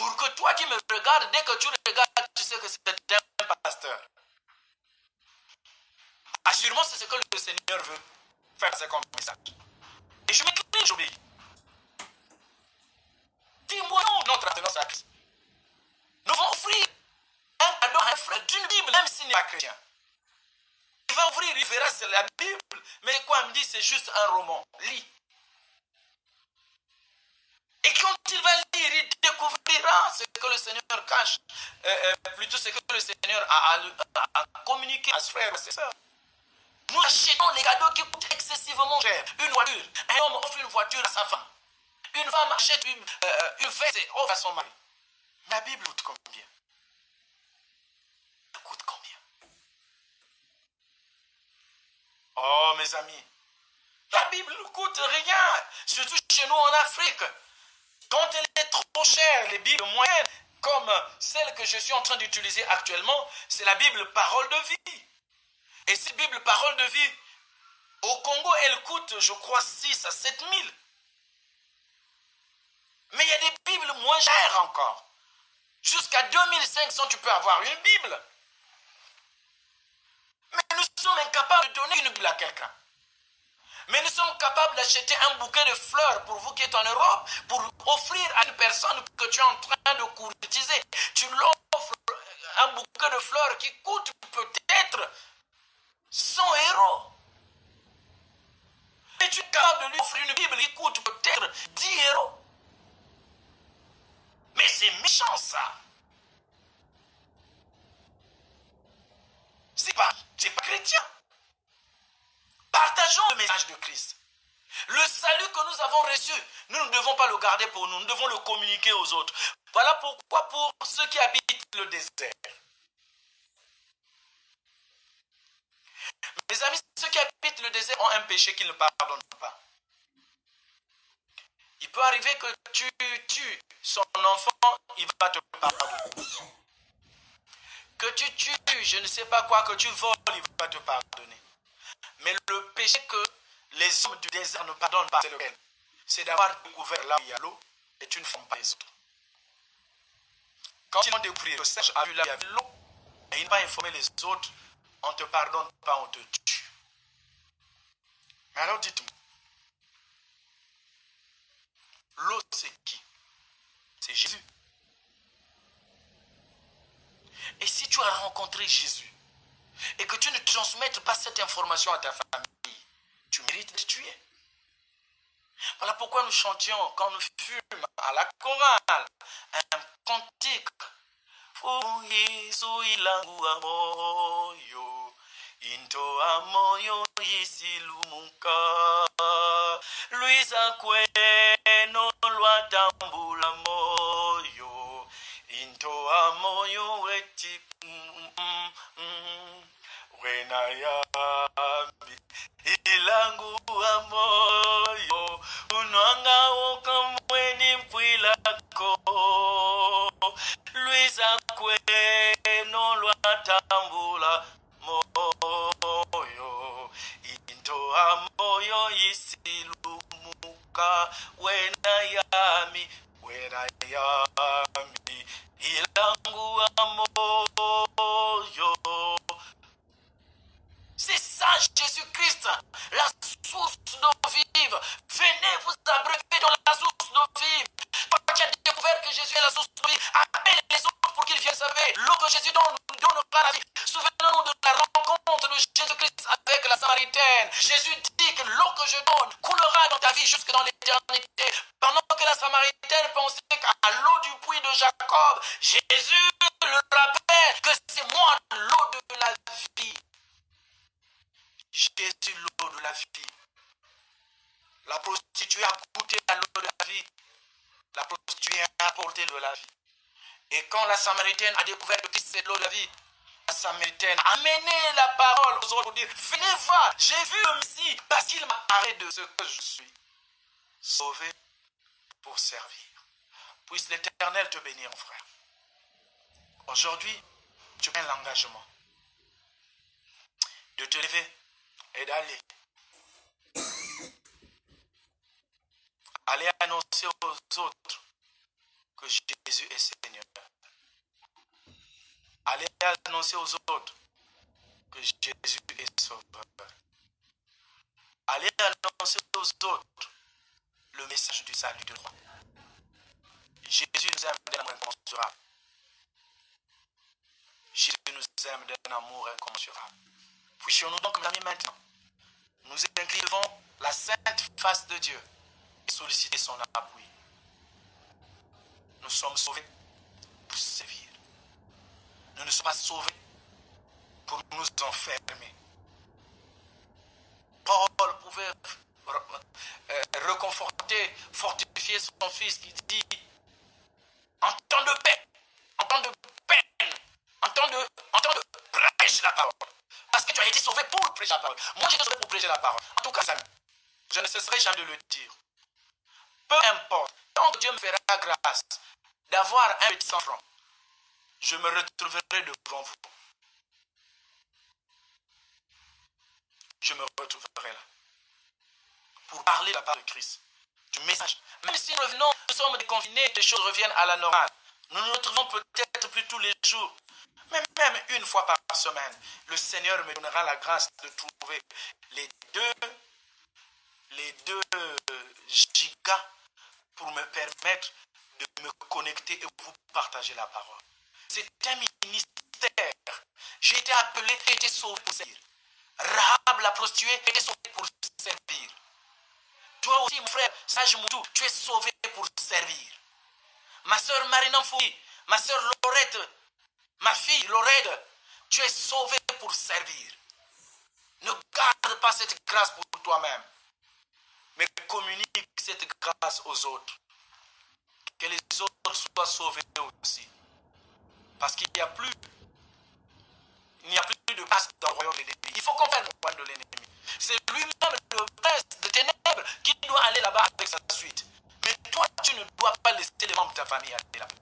A: Pour que toi qui me regardes, dès que tu regardes, tu sais que c'est un pasteur. Assurément, c'est ce que le Seigneur veut faire, c'est comme message. Et je m'incline, j'obéis. Témoignons notre attenance à Christ. Nous allons offrir un cadeau à un frère d'une Bible, même s'il n'est pas chrétien. Il va ouvrir, il verra c'est la Bible. Mais quoi, il me dit, c'est juste un roman. Lis. Et quand il va lire, il découvrira ce que le Seigneur cache. Plutôt ce que le Seigneur a communiqué à ses frères et ses sœurs. Nous achetons les cadeaux qui coûtent excessivement cher. Une voiture. Un homme offre une voiture à sa femme. Une femme achète une veste et offre à son mari. La Bible coûte combien? Elle coûte combien? Oh, mes amis. La Bible ne coûte rien. Surtout chez nous en Afrique. Quand elle est trop chère, les Bibles moyennes, comme celle que je suis en train d'utiliser actuellement, c'est la Bible Parole de vie. Et cette Bible Parole de vie, au Congo, elle coûte, je crois, 6 à 7 000. Mais il y a des Bibles moins chères encore. Jusqu'à 2500, tu peux avoir une Bible. Mais nous sommes incapables de donner une Bible à quelqu'un. Mais nous sommes capables d'acheter un bouquet de fleurs pour vous qui êtes en Europe, pour offrir à une personne que tu es en train de courtiser. Tu l'offres un bouquet de fleurs qui coûte peut-être 100 €. Et tu es capable de lui offrir une Bible qui coûte peut-être 10 €. Mais c'est méchant ça. C'est pas chrétien. Partageons le message de Christ. Le salut que nous avons reçu, nous ne devons pas le garder pour nous, nous devons le communiquer aux autres. Voilà pourquoi pour ceux qui habitent le désert. Mes amis, ceux qui habitent le désert ont un péché qu'ils ne pardonnent pas. Il peut arriver que tu tues son enfant, il va te pardonner. Que tu tues, je ne sais pas quoi, que tu voles, il va te pardonner. Mais le péché que les hommes du désert ne pardonnent pas, c'est lequel? C'est d'avoir découvert là où il y a l'eau et tu ne formes pas les autres. Quand ils ont découvert que Serge a vu là où il y avait l'eau et il n'a pas informé les autres, on ne te pardonne pas, on te tue. Mais alors dites-moi, l'eau c'est qui? C'est Jésus. Et si tu as rencontré Jésus et que tu ne transmettes pas cette information à ta famille, tu mérites de tuer. Voilà pourquoi nous chantions quand nous fûmes à la chorale un cantique. Fuhisu ilangu amoyo, into amoyo isilumuka, Luisa kweno lwatambula moyo, into amoyo weti wena yami ilangu amoyo, unwanga ukamweni mpwilako, Luisa kweno lwatambula moyo, into amoyo isilumuka, wena yami ilangu amoyo. C'est ça Jésus-Christ, la source d'eau vive. Venez vous abreuver dans la source d'eau vive. Toi qui as découvert que Jésus est la source d'eau vive, appelle les autres pour qu'ils viennent servir. L'eau que Jésus donne nous donnera la vie. Souvenons-nous de la rencontre de Jésus-Christ avec la Samaritaine. Jésus dit que l'eau que je donne coulera dans ta vie jusque dans l'éternité. Pendant que la Samaritaine pensait à l'eau du puits de Jacob, Jésus le rappelle que c'est moi l'eau de la vie. Jésus, l'eau de la vie. La prostituée a goûté à l'eau de la vie. La prostituée a apporté l'eau de la vie. Et quand la Samaritaine a découvert que c'est l'eau de la vie, la Samaritaine a amené la parole aux autres pour dire, venez voir, j'ai vu le Messie parce qu'il m'a parlé de ce que je suis. Sauvé pour servir. Puisse l'Éternel te bénir, mon frère. Aujourd'hui, tu prends l'engagement de te lever et d'aller. Aller annoncer aux autres que Jésus est Seigneur. Allez annoncer aux autres que Jésus est Sauveur. Allez annoncer aux autres le message du salut de roi. Jésus nous aime d'un amour incommensurable. Jésus nous aime d'un amour incommensurable. Puissions-nous donc, mes amis, maintenant, nous incliner devant la sainte face de Dieu et solliciter son appui. Nous sommes sauvés pour servir. Nous ne sommes pas sauvés pour nous enfermer. Paul pouvait reconforter, fortifier son fils qui dit en temps de paix, en temps de peine, en temps de prêche la parole. Parce que tu as été sauvé pour prêcher la parole. Moi, j'ai été sauvé pour prêcher la parole. En tout cas, je ne cesserai jamais de le dire. Peu importe, tant que Dieu me fera grâce d'avoir un petit 100 francs, je me retrouverai devant vous. Je me retrouverai là. Pour parler de la part de Christ, du message. Même si nous revenons, nous sommes déconfinés, les choses reviennent à la normale. Nous nous retrouvons peut-être plus tous les jours, mais même une fois par semaine, le Seigneur me donnera la grâce de trouver les deux gigas pour me permettre de me connecter et vous partager la parole. C'est un ministère. J'ai été appelé, j'ai été sauvé pour servir. Rahab la prostituée était sauvée pour servir. Toi aussi, mon frère, Sage Moutou, tu es sauvé pour servir. Ma soeur Marina Fouy, ma soeur Laurette, ma fille Laurette, tu es sauvée pour servir. Ne garde pas cette grâce pour toi-même, mais communique cette grâce aux autres. Que les autres soient sauvés aussi. Parce qu'il n'y a plus de place dans le royaume de l'ennemi. Il faut qu'on fasse le royaume de l'ennemi. C'est lui-même le prince de ténèbres qui doit aller là-bas avec sa suite. Mais toi, tu ne dois pas laisser les membres de ta famille aller là-bas.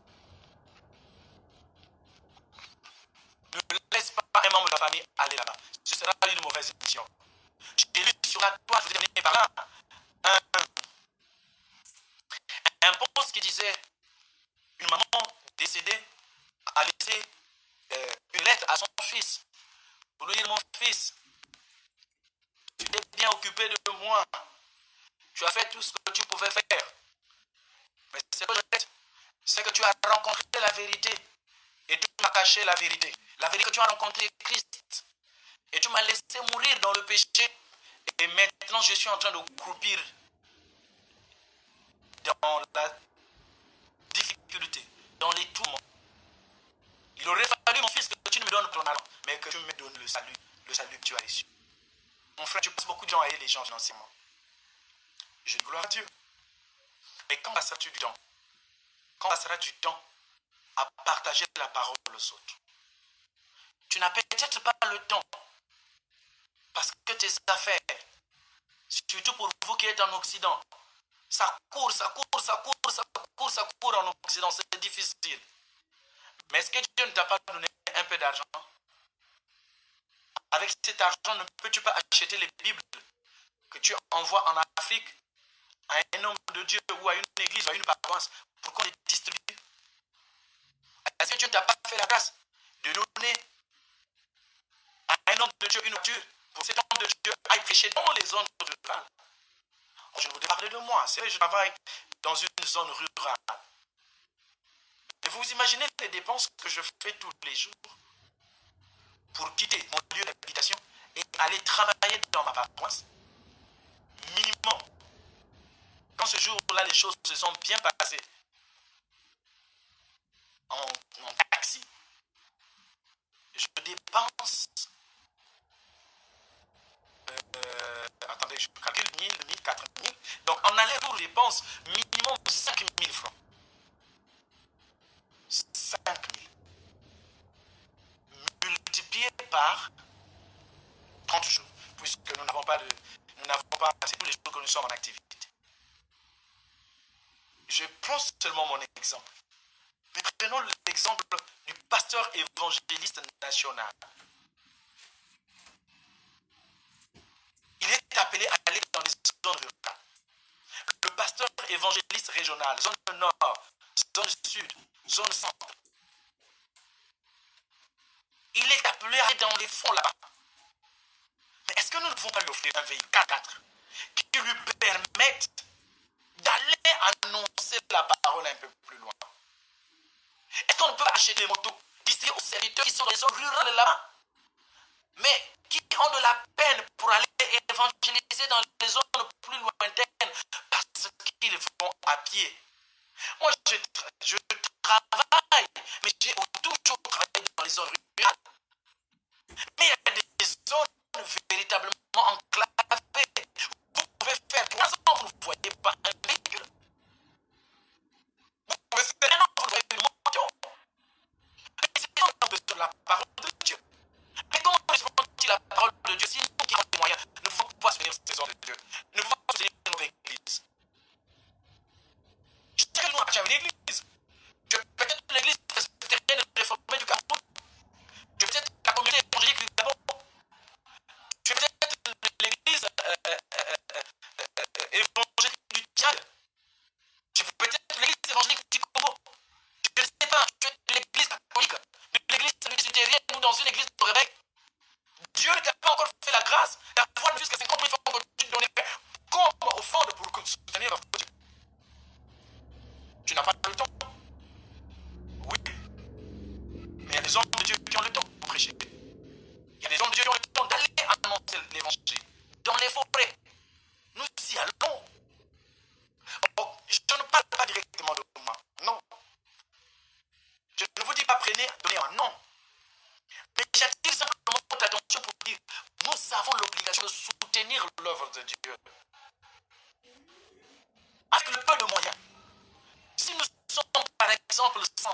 A: Ne laisse pas un membre de ta famille aller là-bas. Ce sera une mauvaise émission. J'ai lu sur la toile, je vous ai donné par là, un poste qui disait une maman décédée a laissé une lettre à son fils pour lui dire: mon fils, tu t'es bien occupé de moi, tu as fait tout ce que tu pouvais faire, mais ce que je regrette, c'est que tu as rencontré la vérité et tu m'as caché la vérité. La vérité que tu as rencontré Christ et tu m'as laissé mourir dans le péché, et maintenant je suis en train de croupir dans la difficulté, dans les tourments. Il aurait fallu, mon fils, que tu ne me donnes ton argent, mais que tu me donnes le salut que tu as reçu. Mon frère, tu passes beaucoup de gens à aider les gens financièrement. Je dis gloire à Dieu. Mais quand passeras-tu du temps? Quand passeras-tu du temps à partager la parole aux autres? Tu n'as peut-être pas le temps, parce que tes affaires, surtout pour vous qui êtes en Occident, ça court en Occident, c'est difficile. Mais est-ce que Dieu ne t'a pas donné un peu d'argent? Avec cet argent, ne peux-tu pas acheter les Bibles que tu envoies en Afrique à un homme de Dieu ou à une église ou à une paroisse pour qu'on les distribue? Est-ce que Dieu ne t'a pas fait la grâce de donner à un homme de Dieu une voiture pour cet homme de Dieu aille prêcher dans les zones rurales? Je voudrais parler de moi. C'est vrai, je travaille dans une zone rurale. Et vous imaginez les dépenses que je fais tous les jours pour quitter mon lieu d'habitation et aller travailler dans ma paroisse? Minimum. Quand ce jour-là, les choses se sont bien passées en taxi, je dépense, attendez, je calcule 1000, 1000, 4000. Donc en aller-retour, je dépense minimum 5000 francs. 5000. Multiplié par 30 jours, puisque nous n'avons pas assez tous les jours que nous sommes en activité. Je prends seulement mon exemple. Mais prenons l'exemple du pasteur évangéliste national. Il est appelé à aller dans les zones rurales. Le pasteur évangéliste régional, zone nord, zone sud, zone centre. Il est appelé à aller dans les fonds là-bas. Mais est-ce que nous ne pouvons pas lui offrir un véhicule 4x4 qui lui permette d'aller annoncer la parole un peu plus loin? Est-ce qu'on peut acheter des motos, distribuer aux serviteurs qui sont dans les zones rurales là-bas, mais qui ont de la peine pour aller évangéliser dans les zones plus lointaines parce qu'ils vont à pied? Moi, je travaille, mais j'ai toujours travaillé dans les zones rurales. Mais il y a des zones véritablement enclavées. Vous pouvez faire 3 ans, vous ne voyez pas un véhicule. Vous pouvez faire 1 an, vous ne voyez une moto. Mais c'est on a besoin de la parole de Dieu. Mais comment répond-il la parole de Dieu si nous qui avons les moyens ne pouvons pas soutenir ces hommes de Dieu, ne pouvons pas soutenir notre église? Chacun de nous appartient à une église. Peut-être l'église presbytérienne réformée du Cameroun. Peut-être la communauté évangélique du Gabon. Peut-être l'église évangélique du Tchad. Peut-être l'église évangélique du Congo. Je ne sais pas, l'église catholique, l'église presbytérienne ou dans une église de réveil. Dieu ne t'a pas encore fait la grâce d'avoir jusqu'à 50 000 francs que tu donnais comme offrande pour soutenir la Dieu. Tu n'as pas le temps. Oui. Mais il y a des hommes de Dieu qui ont le temps pour prêcher. Il y a des hommes de Dieu qui ont le temps d'aller annoncer l'évangile dans les forêts. Nous y allons. Oh, je ne parle pas directement de moi. Non. Je ne vous dis pas prenez, donnez-moi. Non. Mais j'attire simplement votre attention pour dire nous avons l'obligation de soutenir l'œuvre de Dieu. Avec le peu de moyens. Si nous sommes par exemple 100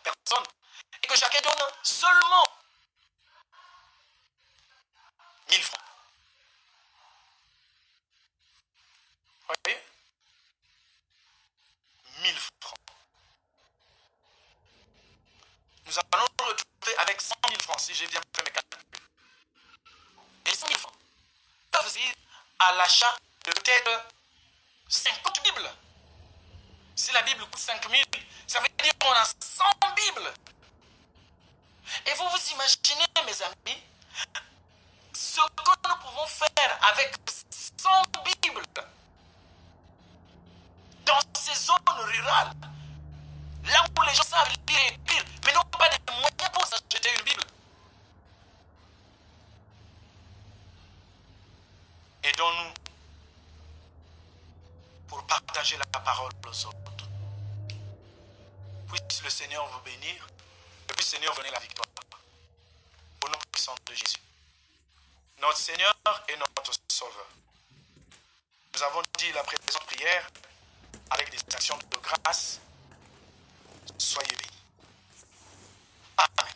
A: personnes et que chacun donne seulement 1000 francs. Vous voyez? 1000 francs. Nous allons nous retrouver avec 100 000 francs si j'ai bien fait mes calculs. Et 100 000 francs peuvent servir à l'achat de peut-être 50 Bibles. Si la Bible coûte 5 000, ça veut dire qu'on a 100 Bibles. Et vous vous imaginez, mes amis, ce que nous pouvons faire avec 100 Bibles dans ces zones rurales, là où les gens savent lire et écrire, mais n'ont pas de moyens pour s'acheter une Bible. Aidons-nous pour partager la parole aux autres. Puisse le Seigneur vous bénir, et puisse le Seigneur vous donner la victoire. Au nom puissant de Jésus, notre Seigneur et notre Sauveur. Nous avons dit la présente prière avec des actions de grâce. Soyez bénis. Amen.